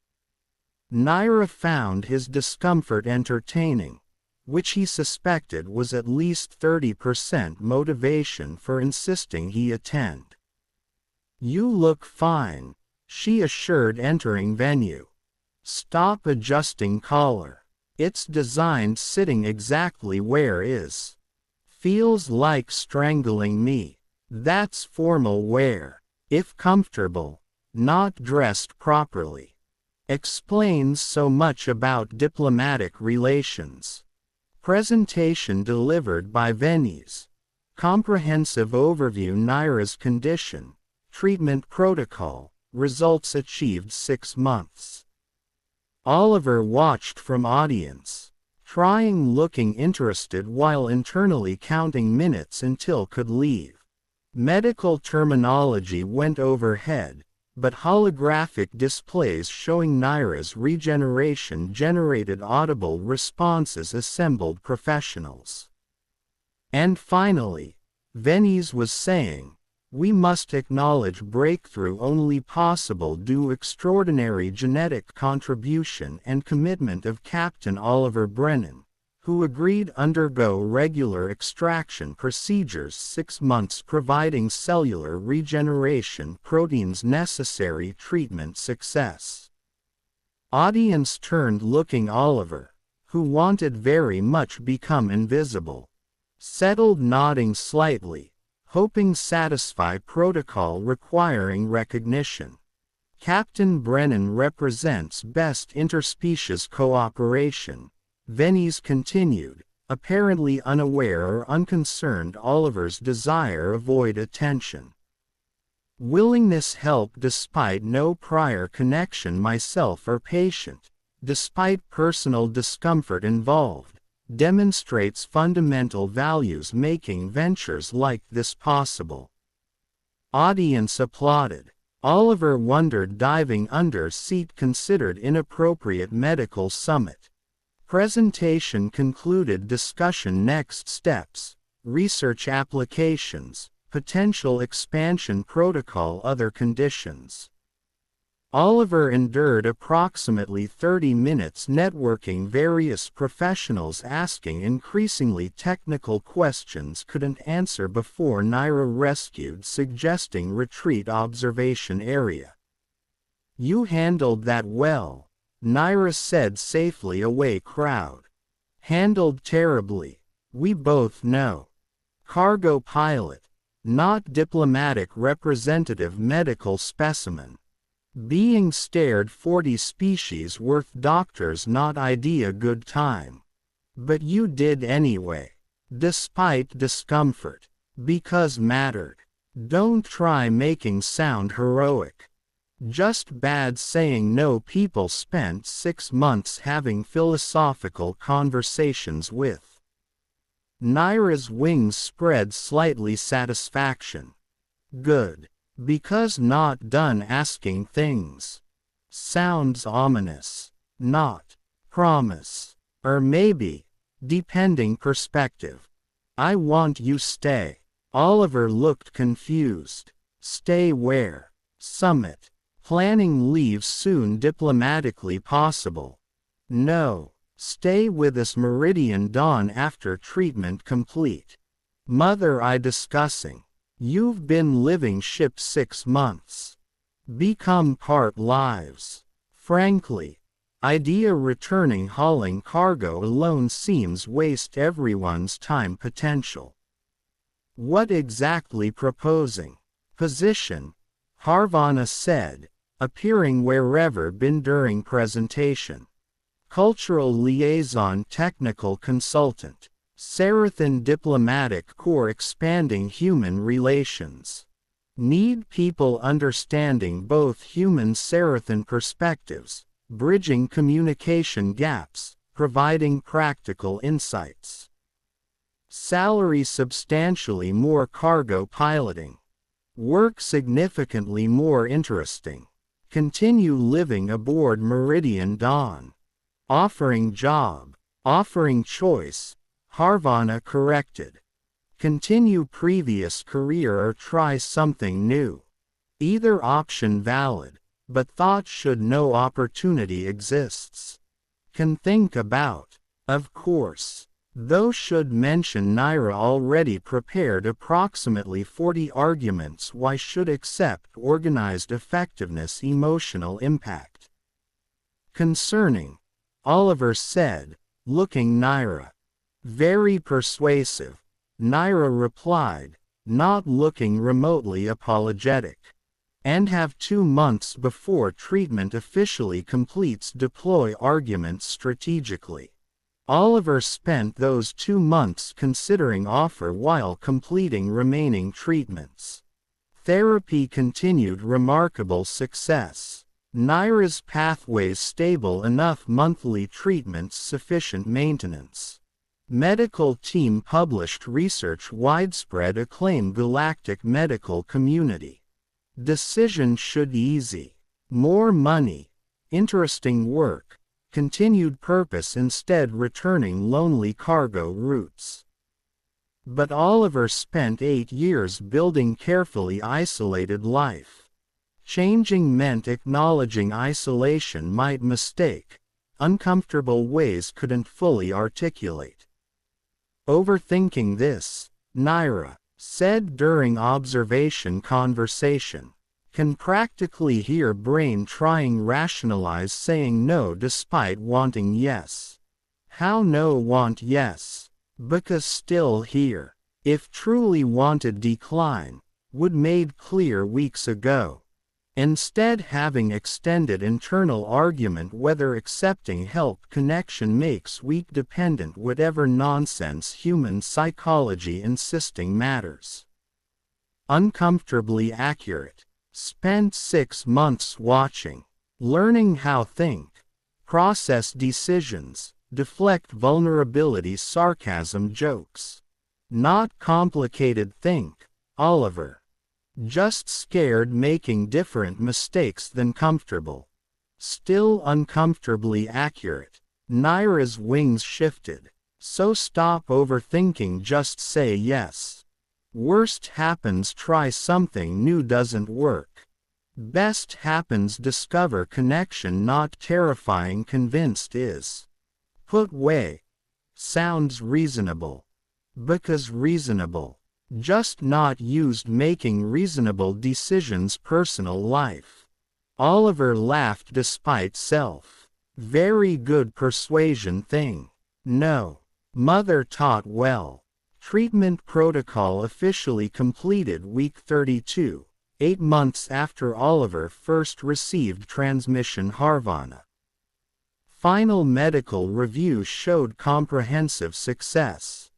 Nyra found his discomfort entertaining, which he suspected was at least 30% motivation for insisting he attend. You look fine, she assured entering venue. Stop adjusting collar. It's designed sitting exactly where is. Feels like strangling me. That's formal wear, if comfortable, not dressed properly. Explains so much about diplomatic relations. Presentation delivered by Vennis. Comprehensive overview Nyra's condition. Treatment protocol, results achieved 6 months. Oliver watched from audience, looking interested while internally counting minutes until could leave. Medical terminology went overhead, but holographic displays showing Nyra's regeneration generated audible responses assembled professionals. And finally, Vennis was saying, "We must acknowledge breakthrough only possible due extraordinary genetic contribution and commitment of Captain Oliver Brennan, who agreed undergo regular extraction procedures 6 months providing cellular regeneration proteins necessary treatment success." Audience turned looking Oliver, who wanted very much become invisible, settled nodding slightly, hoping satisfy protocol requiring recognition. Captain Brennan represents best interspecies cooperation, Vennis continued, apparently unaware or unconcerned Oliver's desire avoid attention. Willingness help despite no prior connection myself or patient, despite personal discomfort involved, demonstrates fundamental values making ventures like this possible. Audience applauded. Oliver wondered diving under seat considered inappropriate medical summit. Presentation concluded discussion next steps, research applications, potential expansion protocol other conditions. Oliver endured approximately 30 minutes networking various professionals asking increasingly technical questions couldn't answer before Nyra rescued suggesting retreat observation area. "You handled that well," Nyra said safely away crowd. "Handled terribly. We both know. Cargo pilot, not diplomatic representative medical specimen. Being stared 40 species worth doctors not idea good time. But you did anyway. Despite discomfort. Because mattered. Don't try making sound heroic. Just bad saying no. People spent 6 months having philosophical conversations with." Nyra's wings spread slightly satisfaction. "Good. Because not done asking things. Sounds ominous. Not. Promise. Or maybe. Depending perspective. I want you stay." Oliver looked confused. "Stay where?" "Summit. Planning leave soon diplomatically possible." "No. Stay with us Meridian dawn after treatment complete." "Mother I discussing. You've been living ship 6 months. Become part lives. Frankly. Idea returning hauling cargo alone seems waste everyone's time potential." "What exactly proposing?" "Position," Harvana said, appearing wherever been during presentation. "Cultural liaison technical consultant. Sarathan diplomatic corps expanding human relations. Need people understanding both human Sarathan perspectives, bridging communication gaps, providing practical insights. Salary substantially more cargo piloting. Work significantly more interesting. Continue living aboard Meridian dawn. Offering job. Offering choice," Harvana corrected. "Continue previous career or try something new. Either option valid, but thought should no opportunity exists. Can think about. Of course. Though should mention Nyra already prepared approximately 40 arguments why should accept organized effectiveness emotional impact. Concerning," Oliver said, looking Nyra. "Very persuasive," Nyra replied, not looking remotely apologetic. "And have 2 months before treatment officially completes deploy arguments strategically." Oliver spent those 2 months considering offer while completing remaining treatments. Therapy continued remarkable success. Nyra's pathways stable enough monthly treatments sufficient maintenance. Medical team published research widespread acclaim galactic medical community. Decision should easy. More money. Interesting work. Continued purpose instead returning lonely cargo routes. But Oliver spent 8 years building carefully isolated life. Changing meant acknowledging isolation might mistake, uncomfortable ways couldn't fully articulate. Overthinking this, Nyra said during observation conversation. Can practically hear brain trying rationalize saying no despite wanting yes. How no want yes? Because still here. If truly wanted decline, would made clear weeks ago. Instead having extended internal argument whether accepting help connection makes weak dependent whatever nonsense human psychology insisting matters. Uncomfortably accurate. Spent 6 months watching, learning how think, process decisions, deflect vulnerability sarcasm jokes. Not complicated think, Oliver. Just scared making different mistakes than comfortable. Still uncomfortably accurate. Nyra's wings shifted. So stop overthinking just say yes. Worst happens try something new doesn't work. Best happens discover connection not terrifying convinced is. Put way. Sounds reasonable. Because reasonable. Just not used making reasonable decisions personal life. Oliver laughed despite self. Very good persuasion thing. No. Mother taught well. Treatment protocol officially completed week 32, 8 months after Oliver first received transmission Harvana. Final medical review showed comprehensive success.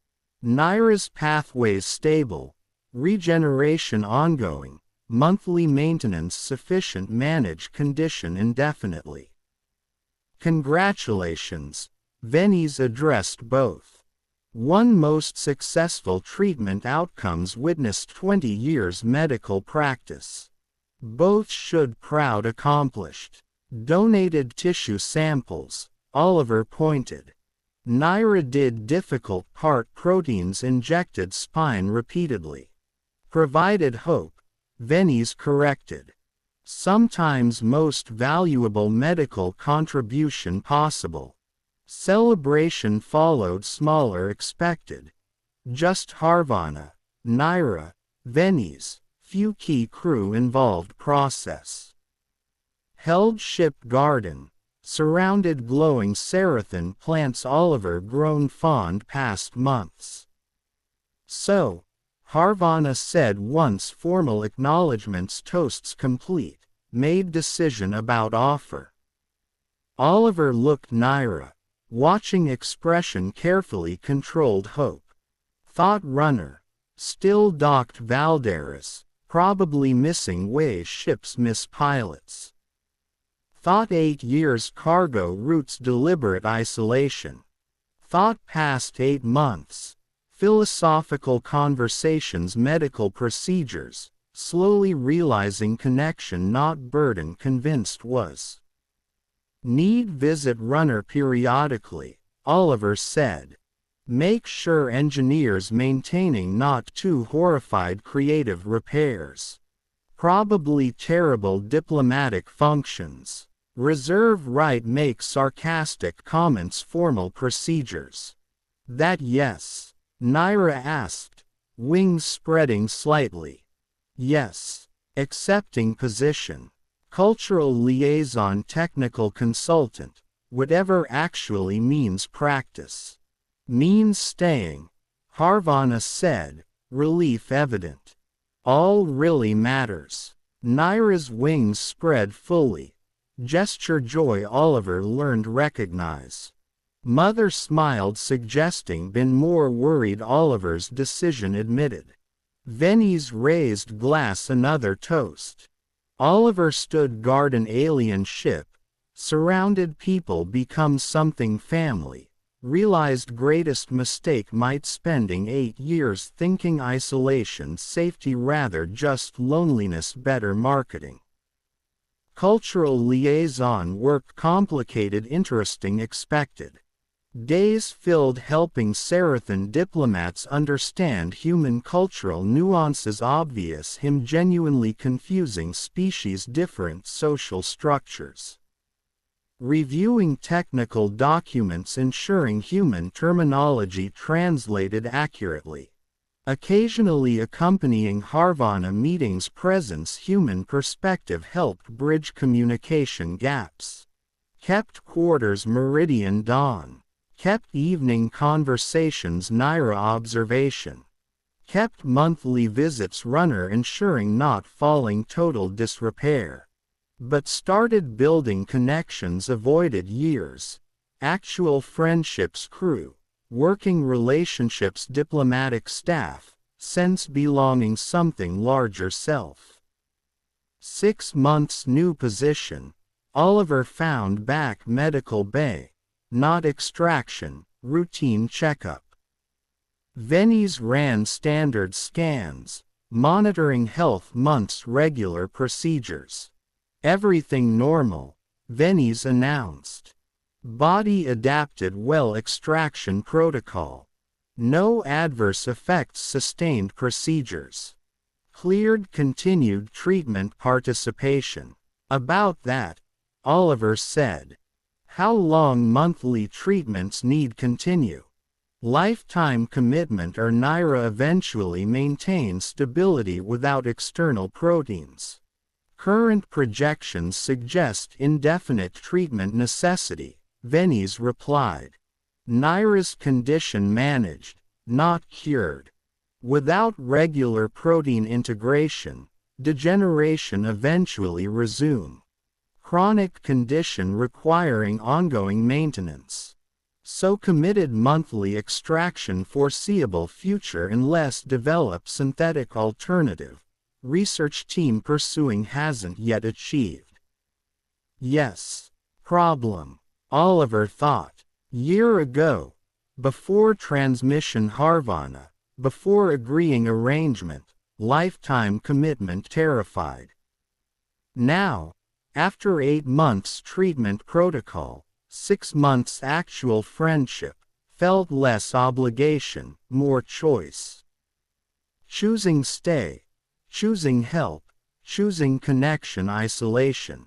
Nyra's pathways stable, regeneration ongoing, monthly maintenance sufficient manage condition indefinitely. Congratulations, Vennis addressed both. One most successful treatment outcomes witnessed 20 years medical practice. Both should proud accomplished. Donated tissue samples, Oliver pointed. Nyra did difficult part proteins injected spine repeatedly. Provided hope, Vennis corrected. Sometimes most valuable medical contribution possible. Celebration followed smaller expected. Just Harvana, Nyra, Vennis, few key crew involved process. Held ship garden. Surrounded glowing seraphim plants Oliver grown fond past months. So, Harvana said once formal acknowledgments toasts complete, made decision about offer. Oliver looked Nyra, watching expression carefully controlled hope. Thought runner, still docked Valdarris, probably missing way ships miss pilots. Thought 8 years cargo routes deliberate isolation. Thought past 8 months. Philosophical conversations medical procedures, slowly realizing connection not burden convinced was. Need visit runner periodically, Oliver said. Make sure engineers maintaining not too horrified creative repairs. Probably terrible diplomatic functions. Reserve right make sarcastic comments formal procedures. That yes, Nyra asked, wings spreading slightly. Yes, accepting position. Cultural liaison technical consultant, whatever actually means practice. Means staying, Harvana said, relief evident. All really matters. Nyra's wings spread fully. Gesture joy Oliver learned recognize. Mother smiled suggesting been more worried Oliver's decision admitted. Vennis raised glass another toast. Oliver stood guard an alien ship. Surrounded people become something family. Realized greatest mistake might spending 8 years thinking isolation safety rather just loneliness better marketing. Cultural liaison work complicated interesting expected. Days filled helping Sarathan diplomats understand human cultural nuances obvious him genuinely confusing species different social structures. Reviewing technical documents ensuring human terminology translated accurately. Occasionally accompanying Harvana meetings presence human perspective helped bridge communication gaps. Kept quarters Meridian dawn. Kept evening conversations Nyra observation. Kept monthly visits runner ensuring not falling total disrepair. But started building connections avoided years. Actual friendships crew. Working relationships diplomatic staff. Sense belonging something larger self. 6 months new position. Oliver found back medical bay. Not extraction, routine checkup. Vennis ran standard scans. Monitoring health months regular procedures. Everything normal, Vennis announced. Body adapted well extraction protocol. No adverse effects sustained procedures. Cleared continued treatment participation. About that, Oliver said. How long monthly treatments need continue? Lifetime commitment or Nyra eventually maintains stability without external proteins. Current projections suggest indefinite treatment necessity, Vennis replied. Nyra's condition managed, not cured. Without regular protein integration, degeneration eventually resume. Chronic condition requiring ongoing maintenance. So committed monthly extraction foreseeable future unless develop synthetic alternative. Research team pursuing hasn't yet achieved. Yes. Problem. Oliver thought. Year ago. Before transmission Harvana. Before agreeing arrangement. Lifetime commitment terrified. Now. After 8 months treatment protocol. 6 months actual friendship. Felt less obligation, more choice. Choosing stay. Choosing help, choosing connection isolation.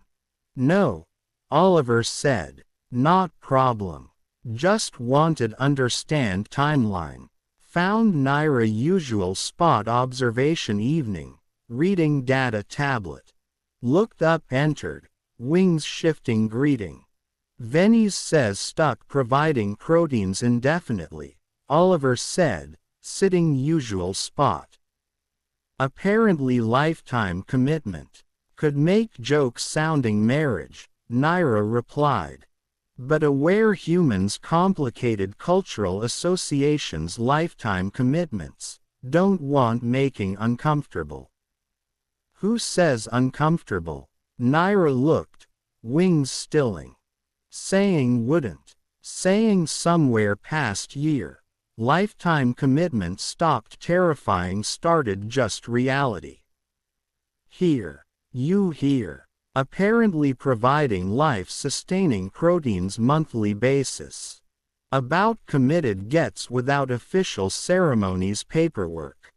No, Oliver said, not problem. Just wanted understand timeline. Found Nyra usual spot observation evening, reading data tablet. Looked up entered, wings shifting greeting. Vennis says stuck providing proteins indefinitely, Oliver said, sitting usual spot. Apparently lifetime commitment. Could make jokes sounding marriage, Nyra replied. But aware humans complicated cultural associations lifetime commitments, don't want making uncomfortable. Who says uncomfortable? Nyra looked, wings stilling. Saying wouldn't. Saying somewhere past year. Lifetime commitment stopped terrifying started just reality. Here. You here. Apparently providing life-sustaining proteins monthly basis. About committed gets without official ceremonies paperwork.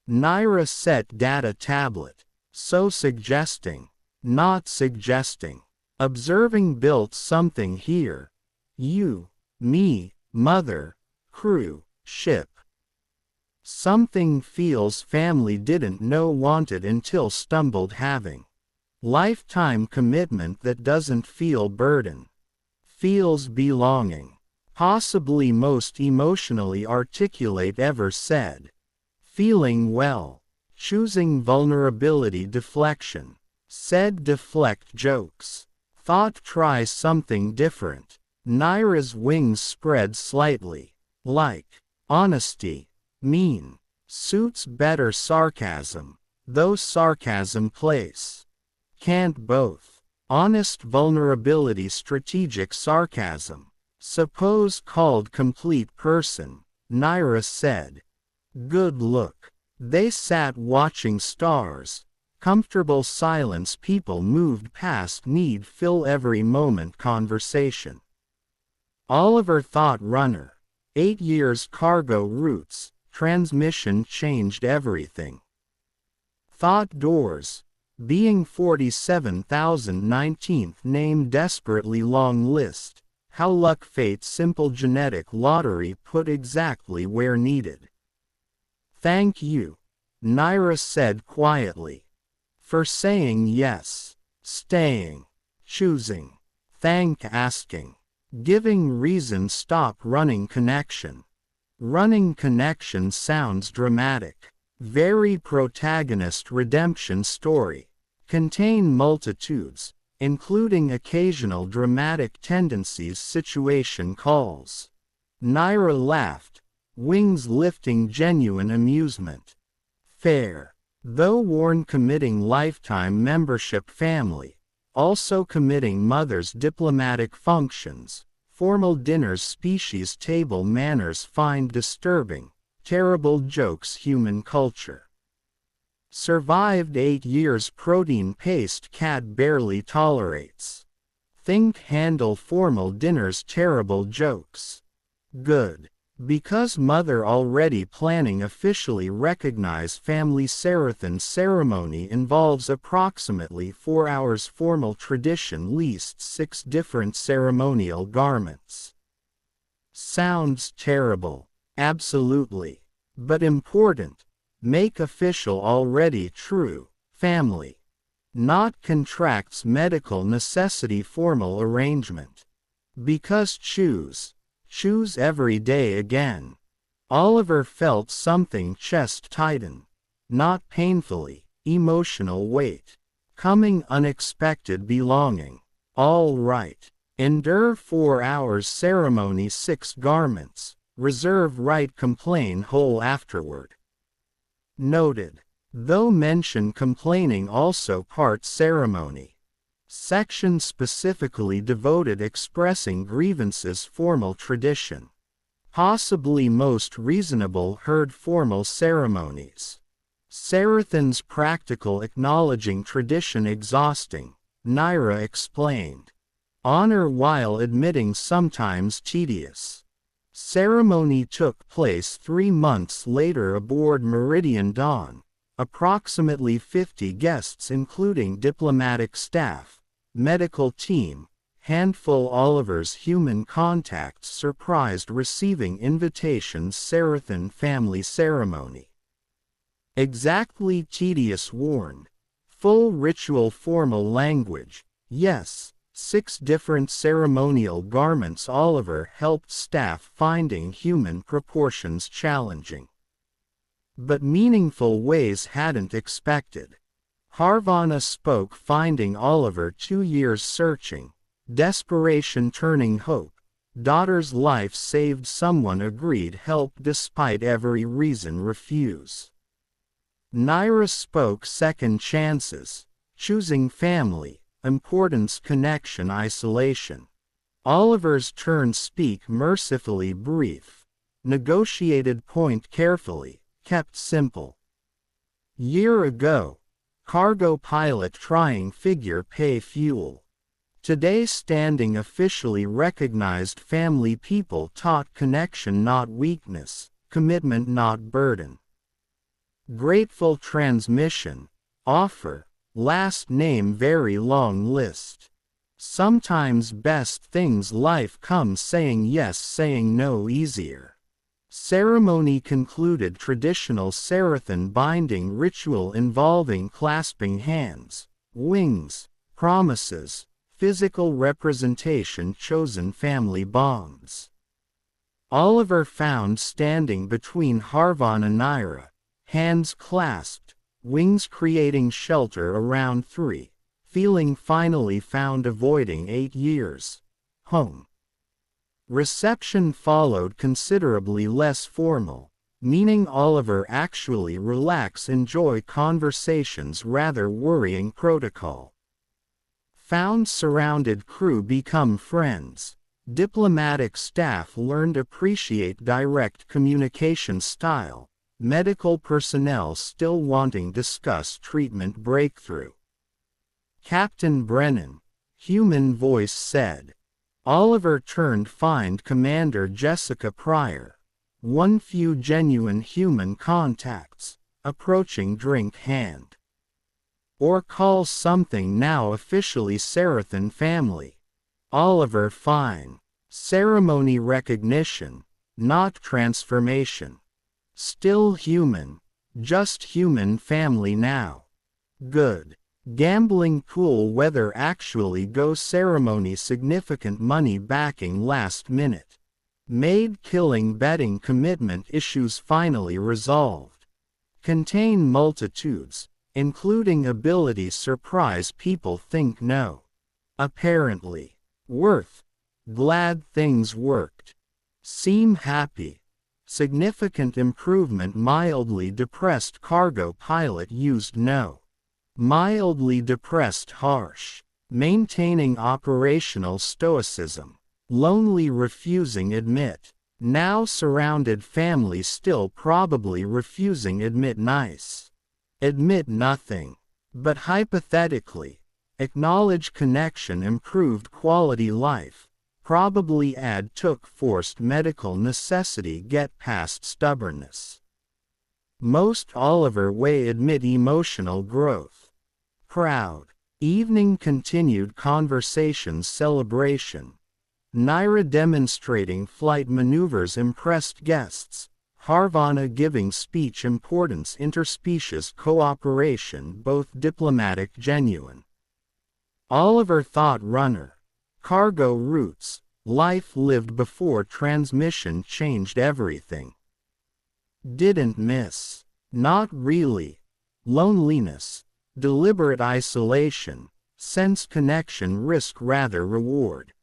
Nyra set data tablet. So suggesting. Not suggesting. Observing built something here. You. Me. Mother. Crew. Ship. Something feels family didn't know wanted until stumbled having. Lifetime commitment that doesn't feel burden. Feels belonging. Possibly most emotionally articulate ever said. Feeling well. Choosing vulnerability deflection. Said deflect jokes. Thought try something different. Nyra's wings spread slightly. Like. Honesty. Mean. Suits better sarcasm. Though sarcasm place. Can't both. Honest vulnerability strategic sarcasm. Suppose called complete person, Nyra said. Good look. They sat watching stars. Comfortable silence. People moved past need fill every moment conversation. Oliver thought runner. 8 years cargo routes, transmission changed everything. Thought doors. Being 47,019th name desperately long list. How luck fate simple genetic lottery put exactly where needed. Thank you, Nyra said quietly. For saying yes, staying, choosing, thank asking, giving reason stop running connection. Running connection sounds dramatic. Very protagonist redemption story. Contain multitudes, including occasional dramatic tendencies situation calls. Nyra laughed, wings lifting genuine amusement. Fair. Though worn committing lifetime membership family, also committing mother's diplomatic functions, formal dinners species table manners find disturbing, terrible jokes human culture. Survived 8 years protein paste cat barely tolerates. Think handle formal dinners terrible jokes. Good. Because mother already planning officially recognize family Sarathan ceremony involves approximately 4 hours formal tradition least 6 different ceremonial garments. Sounds terrible. Absolutely. But important. Make official already true, family. Not contracts medical necessity formal arrangement. Because choose every day again. Oliver felt something chest tighten. Not painfully, emotional weight. Coming unexpected belonging. All right. Endure 4 hours ceremony 6 garments. Reserve right complain whole afterward. Noted. Though mention complaining also part ceremony. Section specifically devoted expressing grievances formal tradition. Possibly most reasonable heard formal ceremonies. Sarathan's practical acknowledging tradition exhausting, Nyra explained. Honor while admitting sometimes tedious. Ceremony took place 3 months later aboard Meridian Dawn. Approximately 50 guests including diplomatic staff, medical team, handful Oliver's human contacts surprised receiving invitations Sarathan family ceremony. Exactly tedious warned. Full ritual formal language, yes, 6 different ceremonial garments Oliver helped staff finding human proportions challenging. But meaningful ways hadn't expected. Harvana spoke finding Oliver 2 years searching, desperation turning hope, daughter's life saved someone agreed help despite every reason refuse. Nyra spoke second chances, choosing family, importance connection isolation. Oliver's turn speak mercifully brief, negotiated point carefully, kept simple. Year ago, cargo pilot trying figure pay fuel. Today standing officially recognized family people taught connection not weakness, commitment not burden. Grateful transmission, offer, last name very long list. Sometimes best things life comes saying yes saying no easier. Ceremony concluded traditional Sarathan binding ritual involving clasping hands, wings, promises, physical representation chosen family bonds. Oliver found standing between Harvana and Nyra, hands clasped, wings creating shelter around 3, feeling finally found avoiding 8 years. Home. Reception followed considerably less formal, meaning Oliver actually relax enjoy conversations rather worrying protocol. Found surrounded crew become friends, Diplomatic staff learned appreciate direct communication style, medical personnel still wanting discuss treatment breakthrough. Captain Brennan, human voice said. Oliver turned find Commander Jessica Pryor. One few genuine human contacts, approaching drink hand. Or call something now officially Sarathan family. Oliver fine. Ceremony recognition, not transformation. Still human, just human family now. Good. Gambling pool weather actually go ceremony significant money backing last minute. Maid killing betting commitment issues finally resolved. Contain multitudes, including ability surprise people think no. Apparently. Worth. Glad things worked. Seem happy. Significant improvement mildly depressed cargo pilot used no. Mildly depressed harsh. Maintaining operational stoicism. Lonely refusing admit. Now surrounded family still probably refusing admit nice. Admit nothing. But hypothetically. Acknowledge connection improved quality life. Probably add took forced medical necessity get past stubbornness. Most Oliver way admit emotional growth. Proud. Evening continued conversations celebration. Nyra demonstrating flight maneuvers impressed guests. Harvana giving speech importance interspecies cooperation both diplomatic genuine. Oliver thought runner. Cargo routes. Life lived before transmission changed everything. Didn't miss. Not really. Loneliness. Deliberate isolation. Sense connection risk rather reward.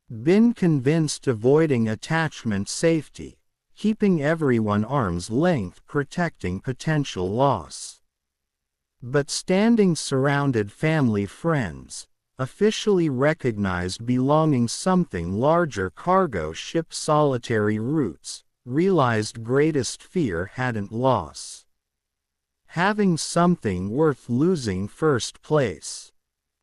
Been convinced avoiding attachment safety. Keeping everyone arm's length protecting potential loss. But standing surrounded family friends. Officially recognized belonging something larger cargo ship solitary routes. Realized greatest fear hadn't loss. Having something worth losing first place.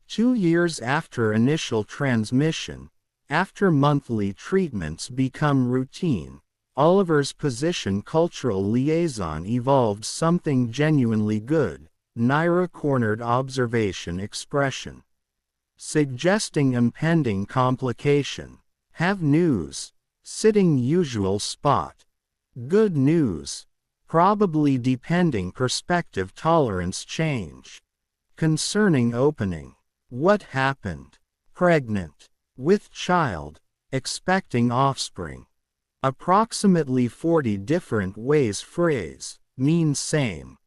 2 years after initial transmission, after monthly treatments become routine, Oliver's position cultural liaison evolved something genuinely good, Nyra cornered observation expression. Suggesting impending complication. Have news. Sitting usual spot. Good news. Probably depending perspective tolerance change. Concerning opening. What happened? Pregnant. With child. Expecting offspring. Approximately 40 different ways phrase. Mean same.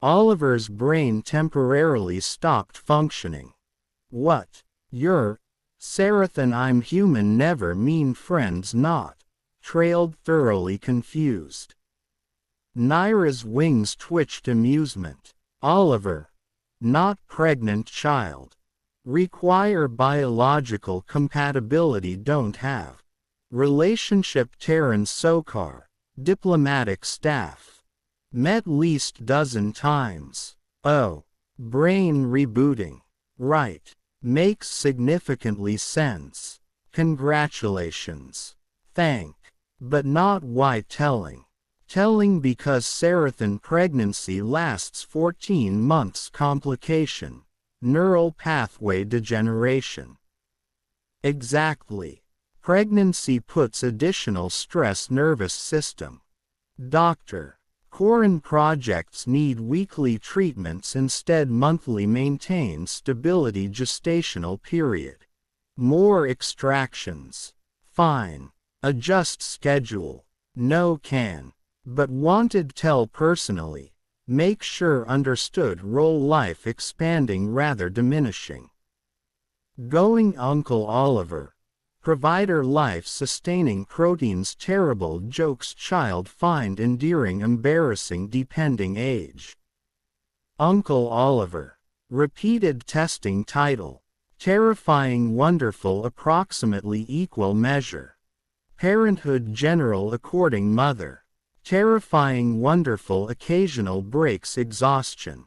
Oliver's brain temporarily stopped functioning. What? You're Sarathan I'm human never mean friends not. Trailed thoroughly confused. Nyra's wings twitched amusement. Oliver. Not pregnant child. Require biological compatibility don't have. Relationship Teryn Sokar. Diplomatic staff. Met least dozen times. Oh. Brain rebooting. Right. Makes significantly sense. Congratulations. Thank. But not why telling. Telling because Sarathan pregnancy lasts 14 months complication. Neural pathway degeneration. Exactly. Pregnancy puts additional stress nervous system. Doctor. Corin projects need weekly treatments instead monthly maintain stability gestational period. More extractions. Fine. Adjust schedule. No can. But wanted tell personally. Make sure understood role life expanding rather diminishing. Going Uncle Oliver. Provider life sustaining proteins terrible jokes child find endearing embarrassing depending age. Uncle Oliver. Repeated testing title. Terrifying wonderful approximately equal measure. Parenthood general according mother. Terrifying wonderful occasional breaks exhaustion.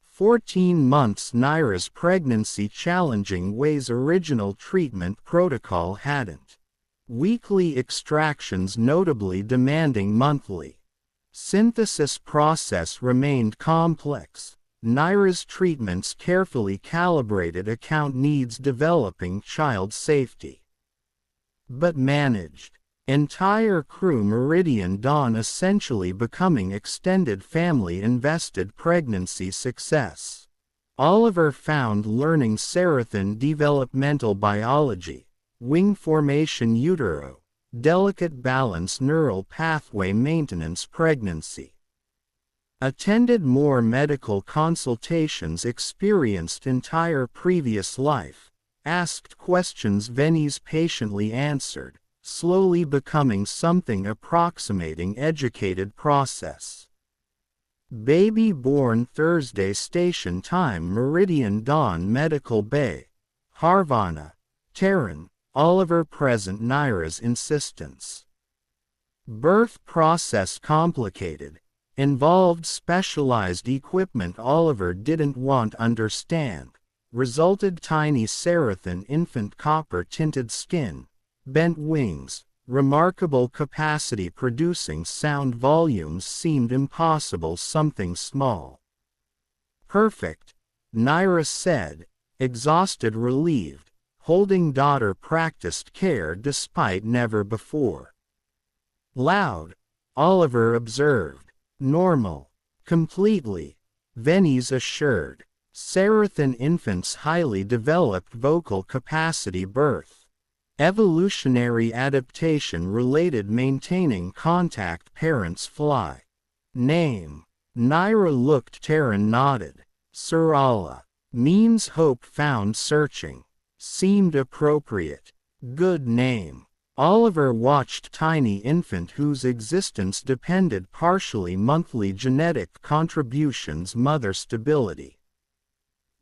14 months Nyra's pregnancy challenging ways original treatment protocol hadn't. Weekly extractions notably demanding monthly. Synthesis process remained complex. Nyra's treatments carefully calibrated account needs developing child safety. But managed. Entire crew Meridian Dawn essentially becoming extended family invested pregnancy success. Oliver found learning Sarathan developmental biology, wing formation utero, delicate balance neural pathway maintenance pregnancy. Attended more medical consultations experienced entire previous life, asked questions Vennis patiently answered, slowly becoming something approximating educated process. Baby born Thursday station time Meridian Dawn Medical Bay, Harvana, Teryn, Oliver present Nyra's insistence. Birth process complicated, involved specialized equipment Oliver didn't want understand, resulted tiny Sarathan infant copper tinted skin, bent wings, remarkable capacity producing sound volumes seemed impossible something small. Perfect, Nyra said, exhausted relieved, holding daughter practiced care despite never before. Loud, Oliver observed, normal, completely, Vennis assured, Sarathan infants highly developed vocal capacity birth. Evolutionary adaptation related maintaining contact parents fly. Name. Nyra looked Teryn nodded. Sarala. Means hope found searching. Seemed appropriate. Good name. Oliver watched tiny infant whose existence depended partially monthly genetic contributions mother stability.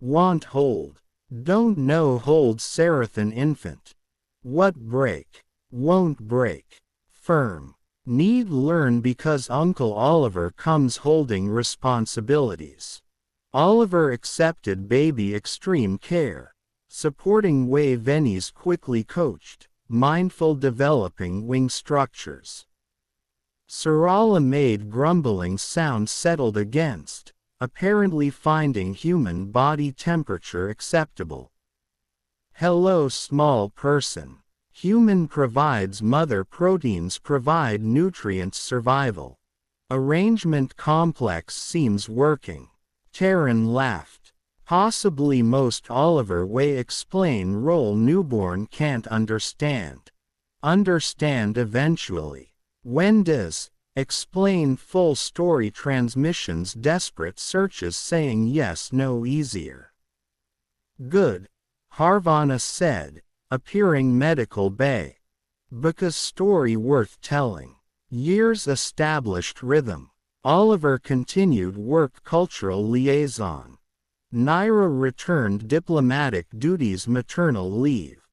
Want hold. Don't know hold Sarathan infant. What break? Won't break. Firm. Need learn because Uncle Oliver comes holding responsibilities. Oliver accepted baby extreme care. Supporting way Vennis quickly coached, mindful developing wing structures. Sarala made grumbling sound settled against, apparently finding human body temperature acceptable. Hello small person. Human provides mother proteins provide nutrients survival. Arrangement complex seems working. Teryn laughed. Possibly most Oliver way explain role newborn can't understand. Understand eventually. When does, explain full story transmissions desperate searches saying yes no easier. Good. Harvana said, appearing medical bay. Because story worth telling. Years established rhythm. Oliver continued work cultural liaison. Nyra returned diplomatic duties maternal leave.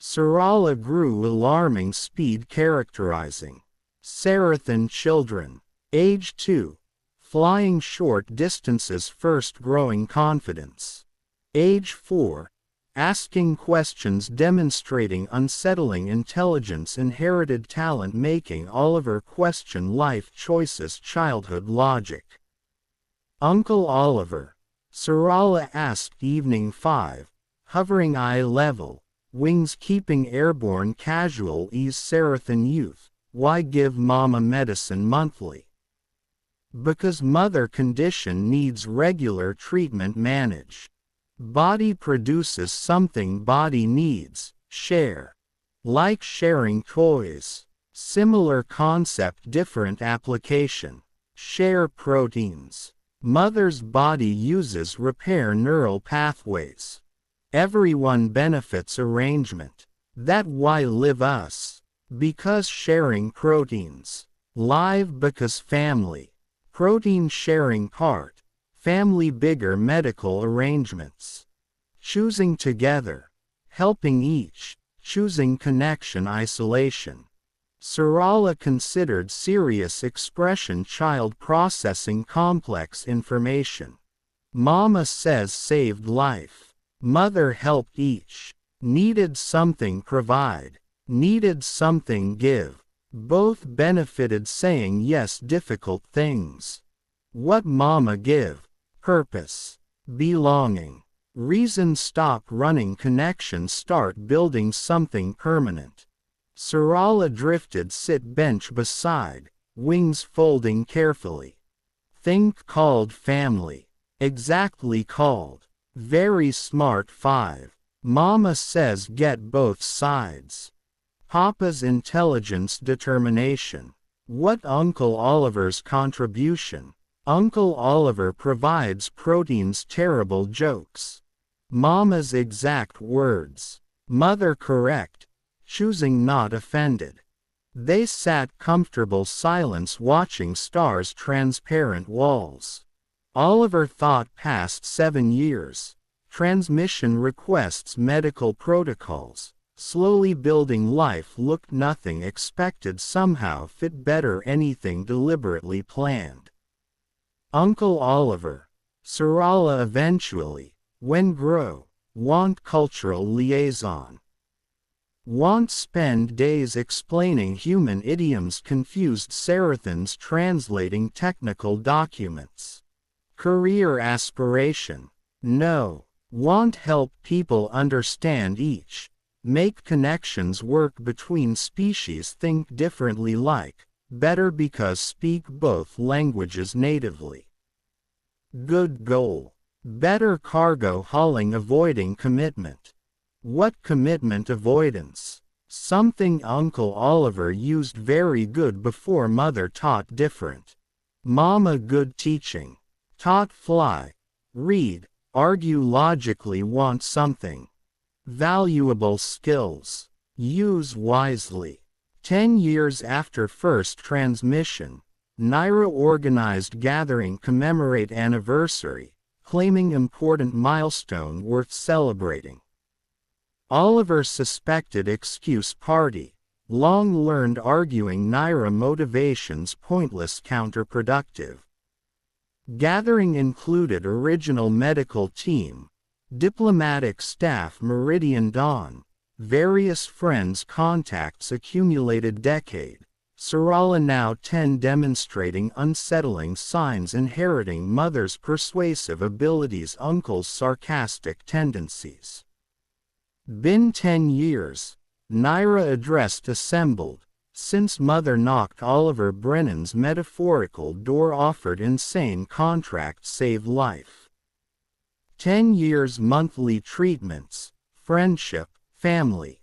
Sarala grew alarming speed characterizing. Sarathan children. Age 2. Flying short distances first growing confidence. Age 4. Asking questions demonstrating unsettling intelligence inherited talent making Oliver question life choices childhood logic. Uncle Oliver. Sarala asked evening 5, hovering eye level, wings keeping airborne casual ease Sarathan youth, why give mama medicine monthly? Because mother condition needs regular treatment manage. Body produces something body needs, share. Like sharing toys. Similar concept different application. Share proteins. Mother's body uses repair neural pathways. Everyone benefits arrangement. That why live us. Because sharing proteins. Live because family. Protein sharing part. Family bigger medical arrangements. Choosing together. helping each, choosing connection isolation. Sarala considered serious expression child processing complex information. Mama says saved life. Mother helped each. Needed something provide. Needed something give. Both benefited saying yes difficult things. What mama give? Purpose. Belonging. Reason stop running connection start building something permanent. Sarala drifted sit bench beside, wings folding carefully. Think called family. Exactly called. Very smart 5. Mama says get both sides. Papa's intelligence determination. What Uncle Oliver's contribution? Uncle Oliver provides Protein's terrible jokes. Mama's exact words. Mother correct, choosing not offended. They sat comfortable silence watching stars transparent walls. Oliver thought past 7 years. Transmission requests medical protocols. Slowly building life looked nothing expected somehow fit better anything deliberately planned. Uncle Oliver. Sarala eventually, when grow, want cultural liaison. Want spend days explaining human idioms confused Sarathans translating technical documents. Career aspiration. No. Want help people understand each. Make connections work between species think differently like, better because speak both languages natively. Good goal. Better cargo hauling avoiding commitment. What commitment avoidance? Something Uncle Oliver used very good before Mother taught different. Mama good teaching. Taught fly. Read, argue logically want something. Valuable skills. Use wisely. 10 years after first transmission, Nyra organized gathering commemorate anniversary, claiming important milestone worth celebrating. Oliver suspected excuse party, long learned arguing Nyra motivations pointless counterproductive. Gathering included original medical team, diplomatic staff Meridian Dawn, various friends contacts accumulated decade, Sarala now 10 demonstrating unsettling signs inheriting mother's persuasive abilities uncle's sarcastic tendencies. Been 10 years, Nyra addressed assembled, since mother knocked Oliver Brennan's metaphorical door offered insane contract save life. 10 years monthly treatments, friendship, family.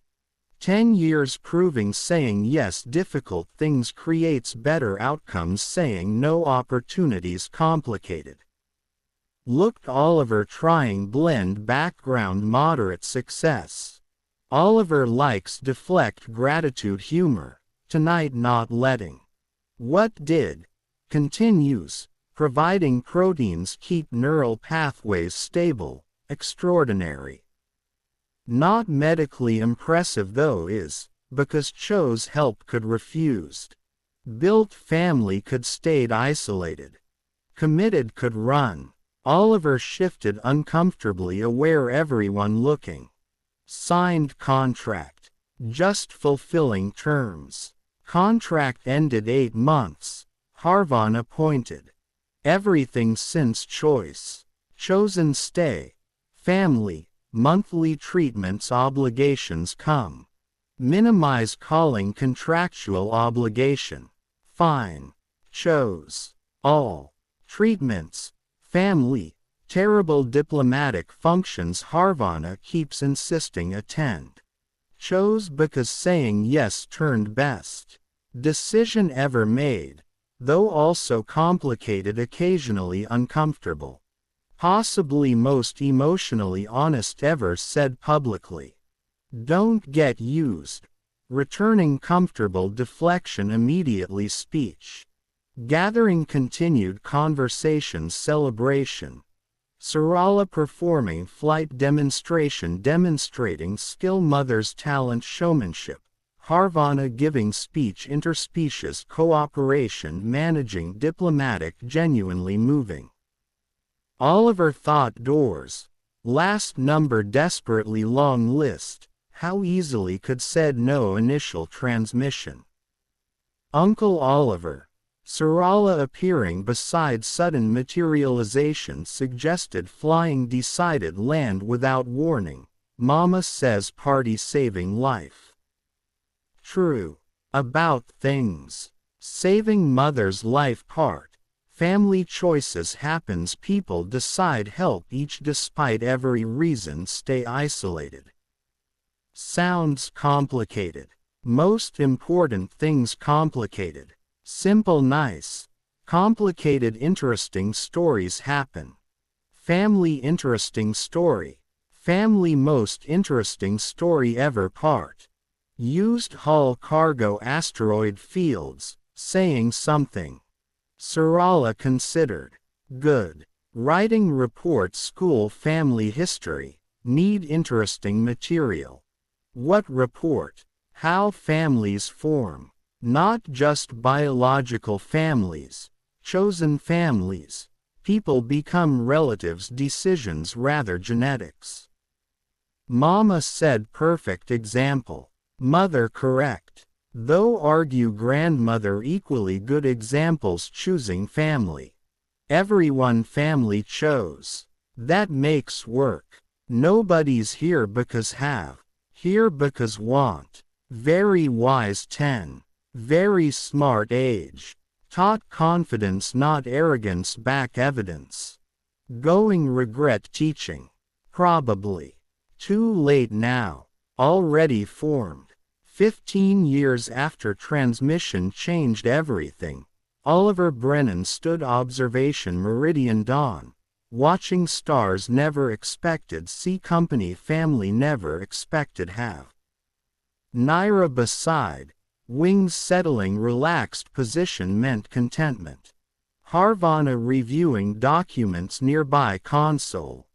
10 years proving saying yes difficult things creates better outcomes saying no opportunities complicated. Looked Oliver trying blend background moderate success. Oliver likes deflect gratitude humor, tonight not letting. What did? Continues, providing proteins keep neural pathways stable, extraordinary. Not medically impressive though is, because chose help could refused. Built family could stayed isolated. Committed could run. Oliver shifted uncomfortably aware everyone looking. Signed contract. Just fulfilling terms. Contract ended 8 months. Harvana appointed. Everything since choice. Chosen stay. Family. Monthly treatments obligations come. Minimize calling contractual obligation. Fine. Chose. All. Treatments. Family. Terrible diplomatic functions Harvana keeps insisting attend. Chose because saying yes turned best. Decision ever made, though also complicated occasionally uncomfortable. Possibly most emotionally honest ever said publicly. Don't get used. Returning comfortable deflection immediately speech. Gathering continued conversations celebration. Sarala performing flight demonstration demonstrating skill, mother's talent showmanship. Harvana giving speech interspecies cooperation managing diplomatic genuinely moving. Oliver thought doors. Last number desperately long list. How easily could said no initial transmission. Uncle Oliver. Sarala appearing beside sudden materialization suggested flying decided land without warning. Mama says party saving life. True. About things. Saving mother's life part. Family choices happens, people decide help each despite every reason stay isolated. Sounds complicated. Most important things complicated. Simple nice. Complicated interesting stories happen. Family interesting story. Family most interesting story ever part. Used hull cargo asteroid fields, saying something. Sarala considered. Good. Writing report school family history. Need interesting material. What report? How families form. Not just biological families. Chosen families. People become relatives, decisions rather genetics. Mama said perfect example. Mother correct. Though argue grandmother equally good examples choosing family. Everyone family chose. That makes work. Nobody's here because have. Here because want. Very wise 10. Very smart age. Taught confidence not arrogance back evidence. Going regret teaching. Probably. Too late now. Already formed. 15 years after transmission changed everything. Oliver Brennan stood observation Meridian dawn. Watching stars never expected see company family never expected have. Nyra beside. Wings settling relaxed position meant contentment. Harvana reviewing documents nearby console.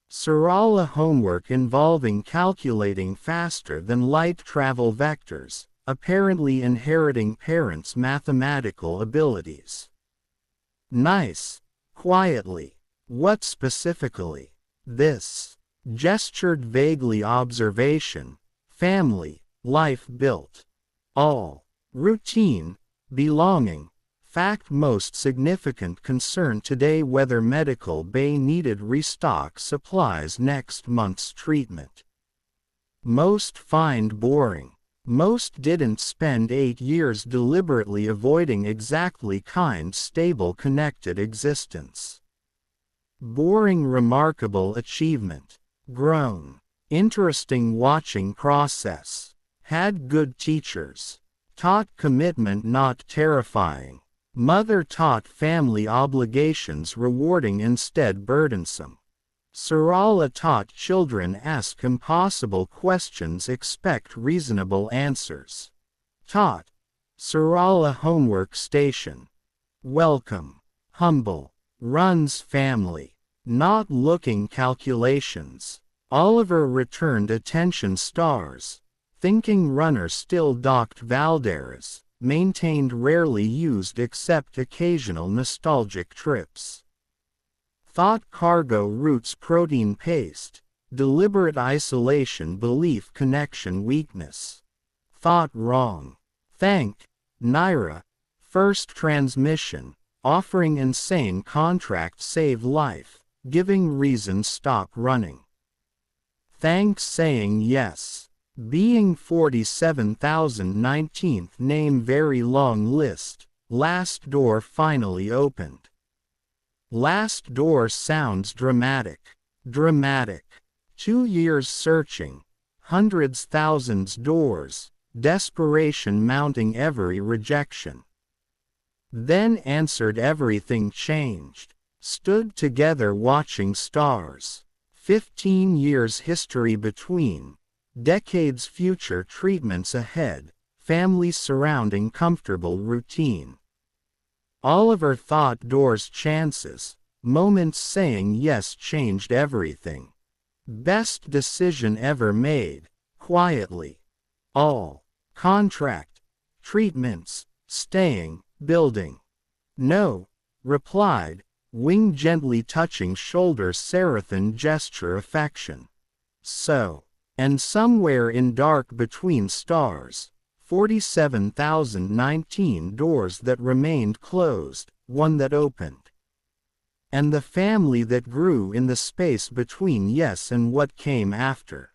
Sarala homework involving calculating faster than light travel vectors, apparently inheriting parents' mathematical abilities. Nice. Quietly. What specifically? This. Gestured vaguely observation. Family. Life built. All. Routine. Belonging. Fact most significant concern today whether medical bay needed restock supplies next month's treatment. Most find boring. Most didn't spend 8 years deliberately avoiding exactly kind stable connected existence. Boring remarkable achievement. Grown. Interesting watching process. Had good teachers. Taught commitment not terrifying. Mother taught family obligations rewarding instead burdensome. Sarala taught children ask impossible questions expect reasonable answers. Taught. Sarala homework station. Welcome. Humble. Runs family. Not looking calculations. Oliver returned attention stars. Thinking runner still docked Valdarris. Maintained rarely used except occasional nostalgic trips. Thought cargo routes protein paste. Deliberate isolation belief connection weakness. Thought wrong. Thank. Nyra. First transmission. Offering insane contract save life. Giving reason stop running. Thanks saying yes. Being 47,000 19th name very long list. Last door finally opened. Last door sounds dramatic. Dramatic. 2 years searching. Hundreds thousands doors. Desperation mounting every rejection. Then answered everything changed. Stood together watching stars. 15 years history between. Decades future treatments ahead, families surrounding comfortable routine. Oliver thought doors chances, Moments saying yes changed everything. Best decision ever made, quietly. All. Contract. Treatments. Staying, building. No, replied, wing gently touching shoulder. Seraphim gesture affection. So. And somewhere in dark between stars, 47,019 doors that remained closed, one that opened. And the family that grew in the space between yes and what came after.